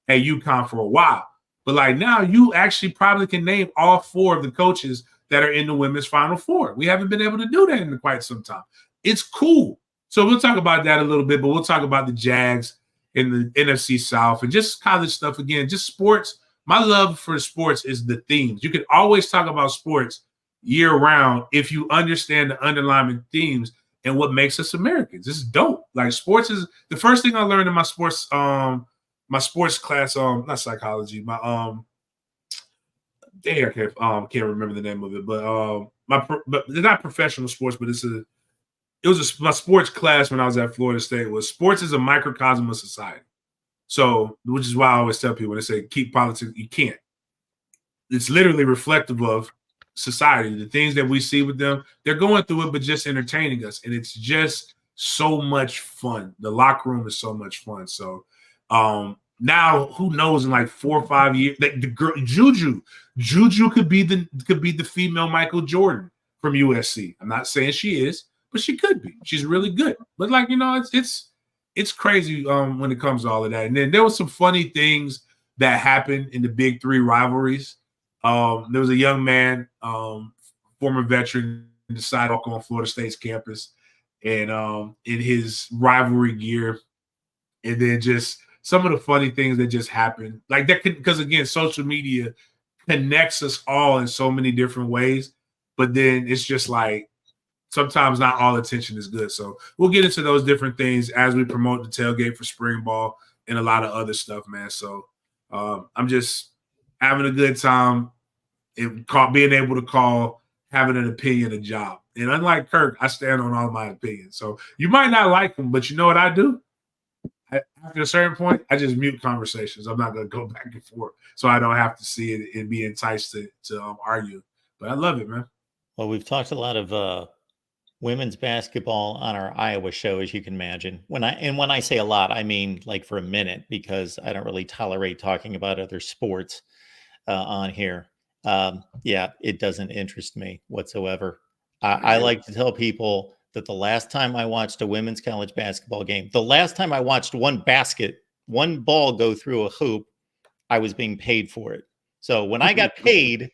[SPEAKER 2] UConn for a while. But like now, you actually probably can name all 4 of the coaches that are in the women's Final Four. We haven't been able to do that in quite some time. It's cool. So we'll talk about that a little bit, but we'll talk about the Jags in the NFC South and just college stuff again, just sports. My love for sports is the themes. You can always talk about sports year round if you understand the underlying themes and what makes us Americans. It's dope. Like, sports is the first thing I learned in my sports class, not psychology, I can't remember the name of it, but they're not professional sports, but my sports class when I was at Florida State was sports is a microcosm of society. So, which is why I always tell people when they say keep politics, you can't. It's literally reflective of society. The things that we see with them, they're going through it, but just entertaining us. And it's just so much fun. The locker room is so much fun. So, now, who knows? In like 4 or 5 years, the girl Juju could be the female Michael Jordan from USC. I'm not saying she is, but she could be. She's really good. But like, it's crazy when it comes to all of that. And then there was some funny things that happened in the big three rivalries. There was a young man, former veteran, decided to walk on Florida State's campus and in his rivalry gear. And then just some of the funny things that just happened. Like that because again, social media connects us all in so many different ways. But then it's just like sometimes not all attention is good. So we'll get into those different things as we promote the tailgate for spring ball and a lot of other stuff, man. So I'm just having a good time and being able to call having an opinion a job. And unlike Kirk, I stand on all my opinions. So you might not like them, but you know what I do? After a certain point, I just mute conversations. I'm not going to go back and forth so I don't have to see it and be enticed to argue. But I love it, man.
[SPEAKER 1] Well, we've talked a lot of women's basketball on our Iowa show, as you can imagine. When I say a lot, I mean like for a minute, because I don't really tolerate talking about other sports on here. Yeah, it doesn't interest me whatsoever. I like to tell people that the last time I watched a women's college basketball game, the last time I watched one ball go through a hoop, I was being paid for it. So when I got paid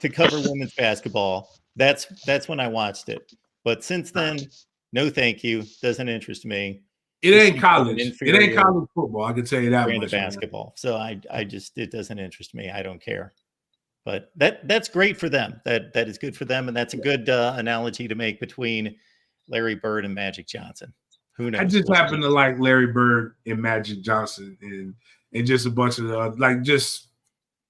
[SPEAKER 1] to cover women's basketball, that's when I watched it. But since then, no, thank you. Doesn't interest me.
[SPEAKER 2] It ain't college. It ain't college football. I can tell you that
[SPEAKER 1] brand
[SPEAKER 2] much.
[SPEAKER 1] Of basketball. So I just, it doesn't interest me. I don't care. But that's great for them. That is good for them, and that's a good analogy to make between Larry Bird and Magic Johnson. Who knows?
[SPEAKER 2] I just happen to like Larry Bird and Magic Johnson and just a bunch of like just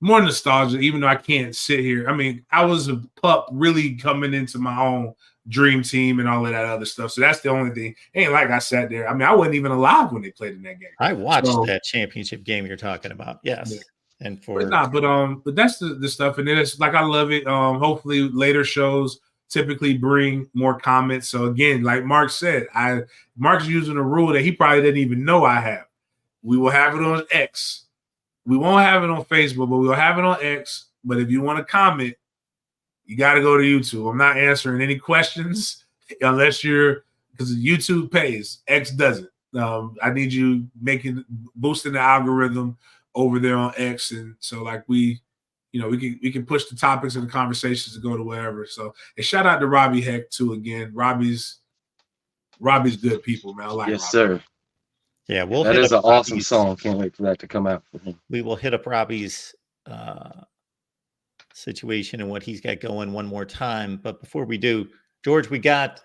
[SPEAKER 2] more nostalgia, even though I can't sit here. I mean, I was a pup really coming into my own dream team and all of that other stuff. So that's the only thing. Ain't like I sat there. I mean, I wasn't even alive when they played in that game.
[SPEAKER 1] I watched that championship game you're talking about. Yes. Yeah. And
[SPEAKER 2] but that's the stuff. And then it's like I love it. Hopefully later shows typically bring more comments. So again, like Mark said, Mark's using a rule that he probably didn't even know I have. We will have it on X. We won't have it on Facebook, but we'll have it on X. But if you want to comment, you got to go to YouTube. I'm not answering any questions unless because YouTube pays. X doesn't. I need you boosting the algorithm over there on X. And so like we can push the topics and the conversations to go to wherever. So, and shout out to Robby Heck too. Again, Robbie's good people, man. I like
[SPEAKER 3] yes,
[SPEAKER 2] Robby.
[SPEAKER 3] Sir.
[SPEAKER 1] Yeah,
[SPEAKER 3] that is an awesome song. Can't wait for that to come out for him.
[SPEAKER 1] We will hit up Robbie's situation and what he's got going one more time. But before we do, George, we got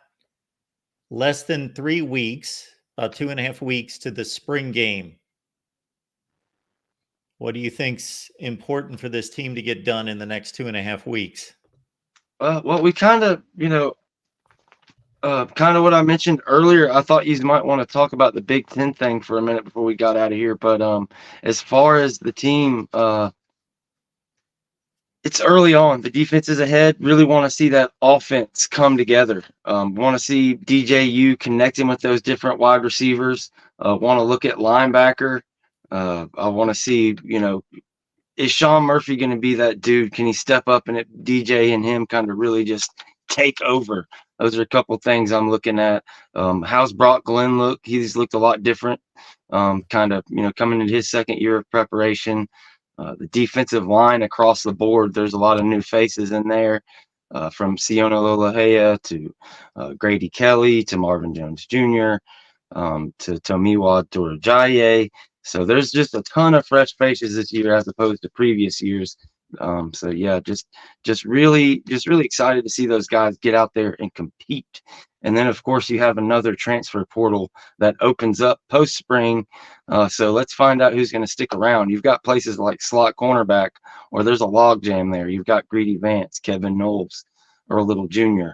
[SPEAKER 1] less than 3 weeks, about 2.5 weeks to the spring game. What do you think's important for this team to get done in the next 2.5 weeks?
[SPEAKER 3] Well, we kind of what I mentioned earlier. I thought you might want to talk about the Big Ten thing for a minute before we got out of here. But as far as the team, it's early on. The defense is ahead. Really want to see that offense come together. Want to see DJU connecting with those different wide receivers. Want to look at linebacker. I want to see, is Sean Murphy going to be that dude? Can he step up and DJ and him kind of really just take over? Those are a couple things I'm looking at. How's Brock Glenn look? He's looked a lot different, coming into his second year of preparation. The defensive line across the board, there's a lot of new faces in there, from Siona Lolahea to Grady Kelly to Marvin Jones Jr. To Tomiwa Durajaye. So there's just a ton of fresh faces this year as opposed to previous years. So yeah, just really excited to see those guys get out there and compete. And then of course you have another transfer portal that opens up post spring. So let's find out who's going to stick around. You've got places like slot cornerback, or there's a logjam there. You've got Greedy Vance, Kevin Knowles, Earl Little Jr.,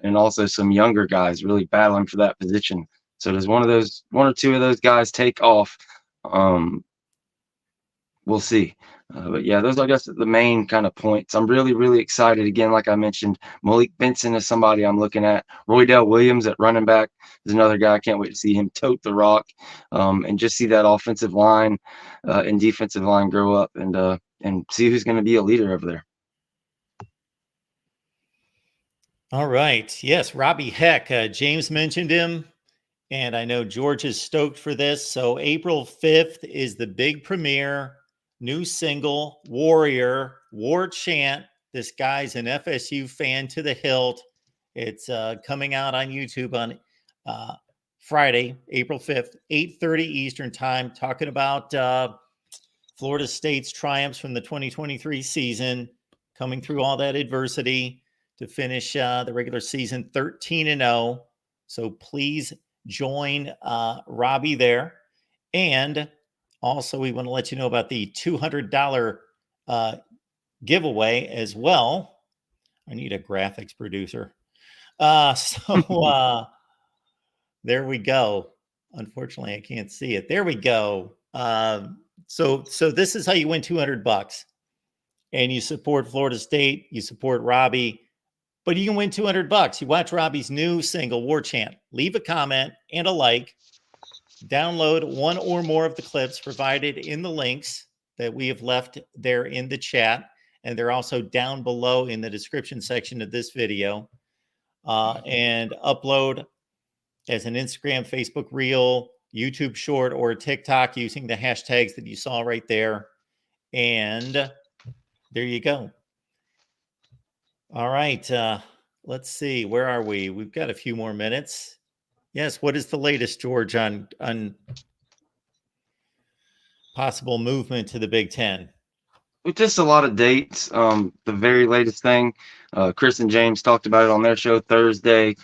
[SPEAKER 3] and also some younger guys really battling for that position. So does one or two of those guys take off? We'll see. But yeah, those are, I guess, the main kind of points. I'm really, really excited. Again, like I mentioned, Malik Benson is somebody I'm looking at. Roydell Williams at running back is another guy. I can't wait to see him tote the rock, and just see that offensive line and defensive line grow up and see who's going to be a leader over there.
[SPEAKER 1] All right. Yes, Robby Heck. James mentioned him, and I know George is stoked for this. So April 5th is the big premiere. New single, Warrior, War Chant. This guy's an FSU fan to the hilt. It's coming out on YouTube on Friday, April 5th, 8:30 Eastern time, talking about Florida State's triumphs from the 2023 season, coming through all that adversity to finish the regular season 13-0. So please join Robby there. And also, we want to let you know about the $200 giveaway as well. I need a graphics producer. There we go. Unfortunately, I can't see it. There we go. So this is how you win $200, and you support Florida State, you support Robby, but you can win $200. You watch Robby's new single, War Chant. Leave a comment and a like. Download one or more of the clips provided in the links that we have left there in the chat, and they're also down below in the description section of this video. And upload as an Instagram, Facebook Reel, YouTube Short, or TikTok using the hashtags that you saw right there. And there you go. All right. Let's see. Where are we? We've got a few more minutes. Yes. What is the latest, George, on possible movement to the Big Ten?
[SPEAKER 3] With just a lot of dates. The very latest thing, Chris and James talked about it on their show Thursday.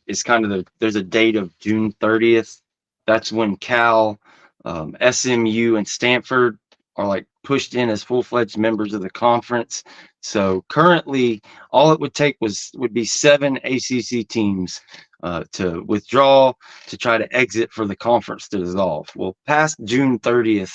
[SPEAKER 3] It's kind of there's a date of June 30th. That's when Cal, SMU, and Stanford are like pushed in as full-fledged members of the conference. So currently, all it would take would be 7 ACC teams to withdraw to try to exit for the conference to dissolve. Well, past June 30th,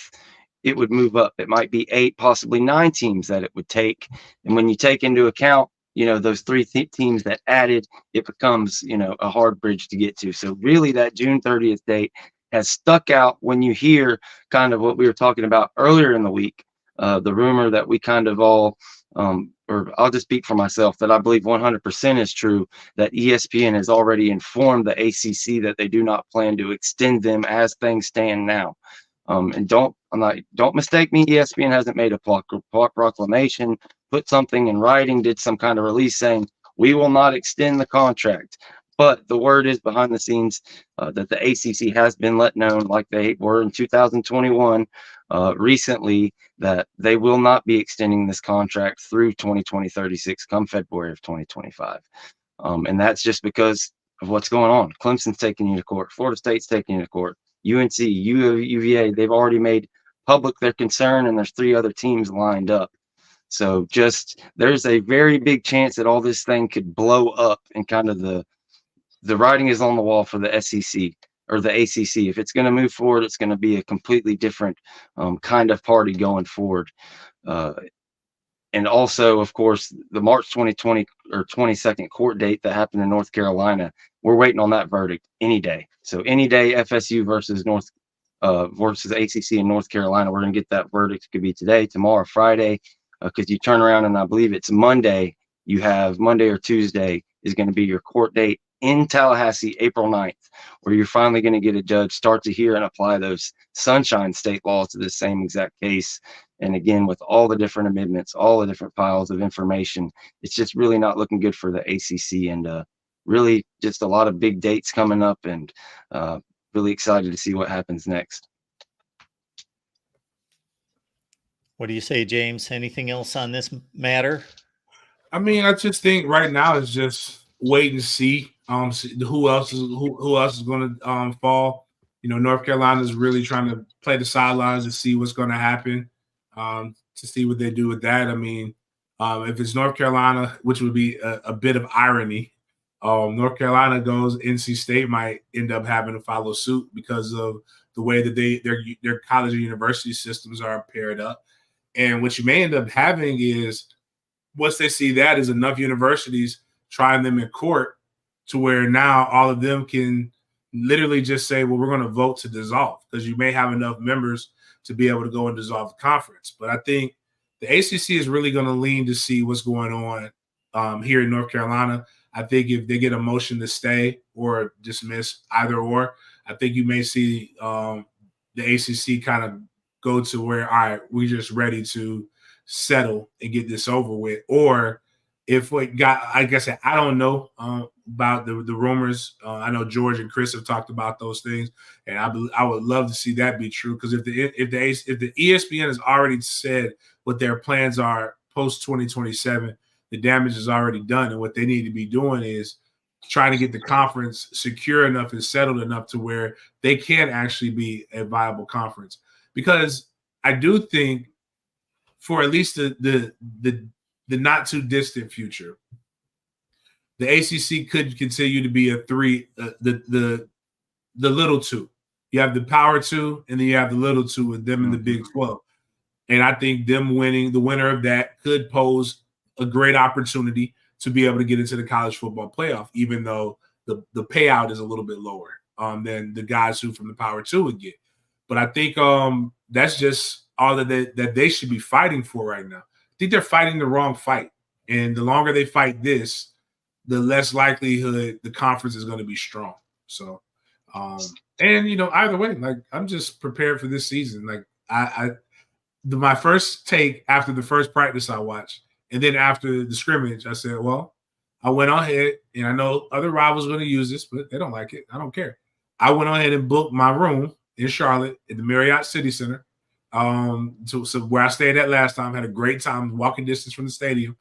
[SPEAKER 3] it would move up. It might be 8, possibly 9 teams that it would take. And when you take into account, those 3 teams that added, it becomes, a hard bridge to get to. So really that June 30th date has stuck out when you hear kind of what we were talking about earlier in the week, the rumor that we kind of all, or I'll just speak for myself, that I believe 100% is true, that ESPN has already informed the ACC that they do not plan to extend them as things stand now. And don't mistake me. ESPN hasn't made a proclamation, put something in writing, did some kind of release saying we will not extend the contract. But the word is behind the scenes that the ACC has been let known, like they were in 2021 recently, that they will not be extending this contract through 2036 come February of 2025. And that's just because of what's going on. Clemson's taking you to court. Florida State's taking you to court. UNC, UVA, they've already made public their concern, and there's 3 other teams lined up. So there's a very big chance that all this thing could blow up, and kind of the writing is on the wall for the SEC or the ACC. If it's going to move forward, it's going to be a completely different kind of party going forward. And also, of course, the March 2020 or 22nd court date that happened in North Carolina, we're waiting on that verdict any day. So any day, FSU versus ACC in North Carolina, we're going to get that verdict. It could be today, tomorrow, Friday, because you turn around and I believe it's Monday. You have Monday or Tuesday is going to be your court date in Tallahassee, April 9th, where you're finally going to get a judge start to hear and apply those Sunshine State laws to the same exact case. And again, with all the different amendments, all the different piles of information, it's just really not looking good for the ACC, and really just a lot of big dates coming up, and really excited to see what happens next.
[SPEAKER 1] What do you say, James? Anything else on this matter?
[SPEAKER 2] I mean, I just think right now it's just wait and see. Who else is going to fall? North Carolina is really trying to play the sidelines to see what's going to happen, to see what they do with that. I mean, if it's North Carolina, which would be a bit of irony, North Carolina goes, NC State might end up having to follow suit because of the way that their college and university systems are paired up. And what you may end up having is, once they see that, is enough universities trying them in court to where now all of them can literally just say, well, we're going to vote to dissolve, because you may have enough members to be able to go and dissolve the conference. But I think the ACC is really going to lean to see what's going on here in North Carolina. I think if they get a motion to stay or dismiss, either or, I think you may see the ACC kind of go to where, all right, we're just ready to settle and get this over with. Or if we got, like I said, I don't know about the rumors. I know George and Chris have talked about those things, and I would love to see that be true. Because if the ESPN has already said what their plans are post 2027, the damage is already done, and what they need to be doing is trying to get the conference secure enough and settled enough to where they can actually be a viable conference. Because I do think, for at least the not too distant future, the ACC could continue to be a three, the little two. You have the power two, and then you have the little two with them in the Big 12. And I think them winning, the winner of that, could pose a great opportunity to be able to get into the college football playoff, even though the payout is a little bit lower than the guys who from the power two would get. But I think that's just all that they should be fighting for right now. I think they're fighting the wrong fight. And the longer they fight this, the less likelihood the conference is going to be strong. So, and, either way, like, I'm just prepared for this season. Like, my first take after the first practice I watched, and then after the scrimmage, I said, well, I went on ahead, and I know other rivals are going to use this, but they don't like it. I don't care. I went on ahead and booked my room in Charlotte at the Marriott City Center, so where I stayed at last time. Had a great time, walking distance from the stadium.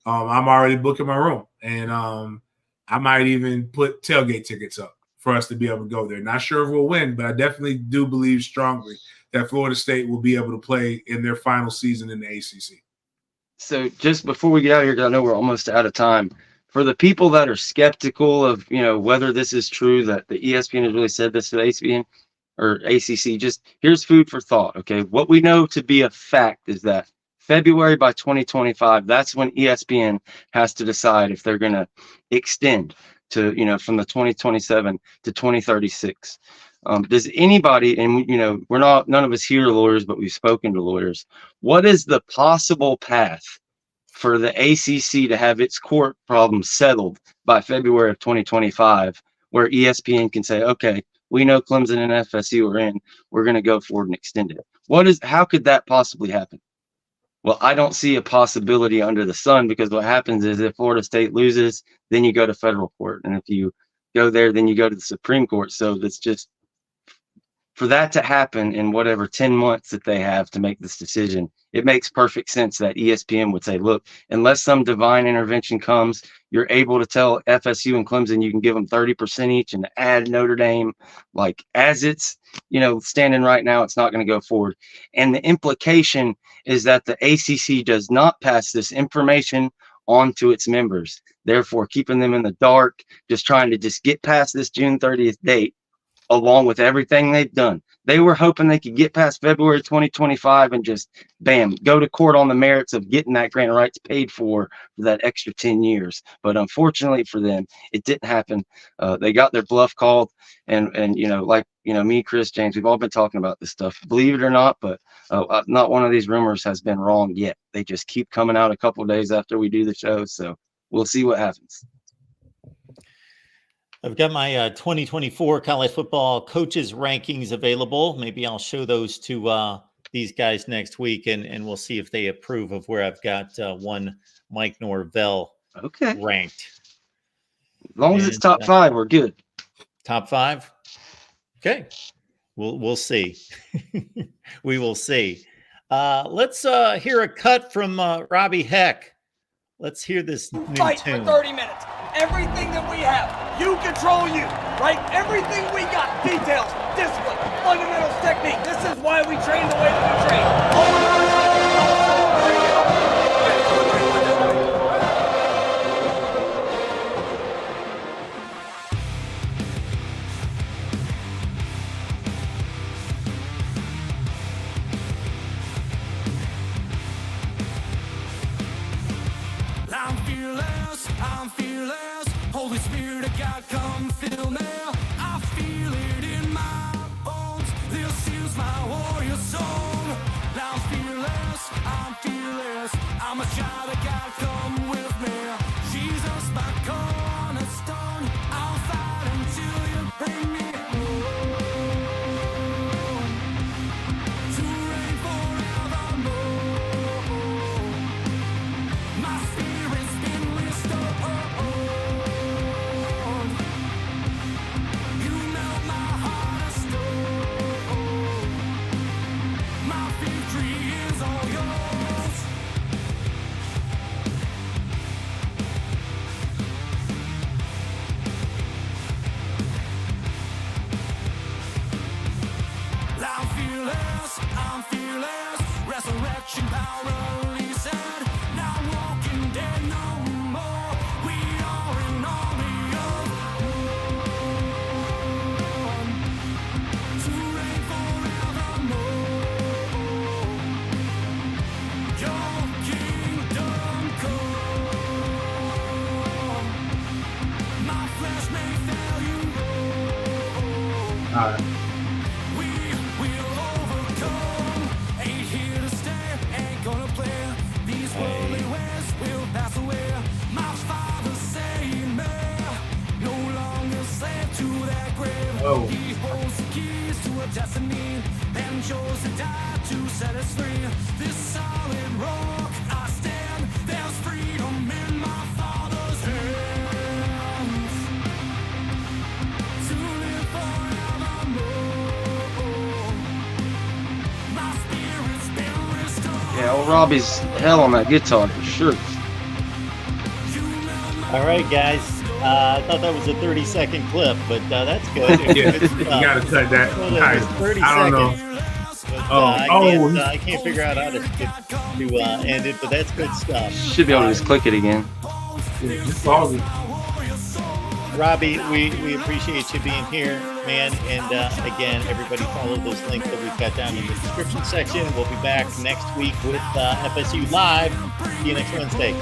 [SPEAKER 2] I'm already booking my room, and I might even put tailgate tickets up for us to be able to go there. Not sure if we'll win, but I definitely do believe strongly that Florida State will be able to play in their final season in the ACC.
[SPEAKER 3] So just before we get out of here, because I know we're almost out of time, for the people that are skeptical of, whether this is true, that the ESPN has really said this to the ASPN or ACC, just here's food for thought, okay? What we know to be a fact is that February by 2025, that's when ESPN has to decide if they're going to extend to, from the 2027 to 2036. Does anybody, and none of us here are lawyers, but we've spoken to lawyers. What is the possible path for the ACC to have its court problems settled by February of 2025, where ESPN can say, okay, we know Clemson and FSU are in, we're going to go forward and extend it? How could that possibly happen? Well, I don't see a possibility under the sun, because what happens is if Florida State loses, then you go to federal court. And if you go there, then you go to the Supreme Court. So that's just, for that to happen in whatever 10 months that they have to make this decision, it makes perfect sense that ESPN would say, look, unless some divine intervention comes, you're able to tell FSU and Clemson you can give them 30% each and add Notre Dame. Like, as it's, standing right now, it's not going to go forward. And the implication is that the ACC does not pass this information on to its members, therefore keeping them in the dark, just trying to get past this June 30th date, along with everything they've done. They were hoping they could get past February 2025 and just, bam, go to court on the merits of getting that grant of rights paid for that extra 10 years. But unfortunately for them, it didn't happen. They got their bluff called. And me, Chris, James, we've all been talking about this stuff. Believe it or not, but not one of these rumors has been wrong yet. They just keep coming out a couple of days after we do the show. So we'll see what happens.
[SPEAKER 1] I've got my 2024 college football coaches rankings available. Maybe I'll show those to these guys next week, and we'll see if they approve of where I've got one Mike Norvell ranked.
[SPEAKER 3] As long as it's top 5, we're good.
[SPEAKER 1] Top 5? Okay. We'll see. We will see. Let's hear a cut from Robby Heck. Let's hear this new
[SPEAKER 4] fight
[SPEAKER 1] tune.
[SPEAKER 4] For 30 minutes. Everything that we have, you control you, right? Everything we got, details, discipline, fundamentals, technique. This is why we train the way that we train.
[SPEAKER 5] I'm fearless. Holy Spirit of God, come fill me. I feel it in my bones. This is my warrior song. I'm fearless. I'm a child of God, come with me. I'm fearless. Resurrection power released. Not walking dead no more. We are an army of one to reign forevermore. Your kingdom come. My flesh may fail you.
[SPEAKER 2] All right.
[SPEAKER 5] We will overcome. Ain't here to stay. Ain't gonna play. These worldly ways will pass away. My father saved me. No longer slave to that grave.
[SPEAKER 2] Oh.
[SPEAKER 5] He holds the keys to a destiny and chose to die to set us free. This solid rock I stand. There's freedom in my father's hands. To live forevermore. My spirit's been restored.
[SPEAKER 3] Yeah, old Robbie's hell on that guitar for sure.
[SPEAKER 1] All right, guys. I thought that was a 30-second clip, but that's good.
[SPEAKER 2] Yeah,
[SPEAKER 1] Good
[SPEAKER 2] you
[SPEAKER 1] stuff.
[SPEAKER 2] gotta cut that.
[SPEAKER 1] Well,
[SPEAKER 2] All
[SPEAKER 1] that was
[SPEAKER 2] right.
[SPEAKER 1] 30
[SPEAKER 2] I don't know.
[SPEAKER 1] seconds. But,
[SPEAKER 2] Oh,
[SPEAKER 1] I can't figure out how to end it, but that's good stuff.
[SPEAKER 3] Should be able to just click it again.
[SPEAKER 2] Yeah, just pause it.
[SPEAKER 1] Robbie, we appreciate you being here, man. And again, everybody follow those links that we've got down in the description section. We'll be back next week with FSU Live. See you next Wednesday.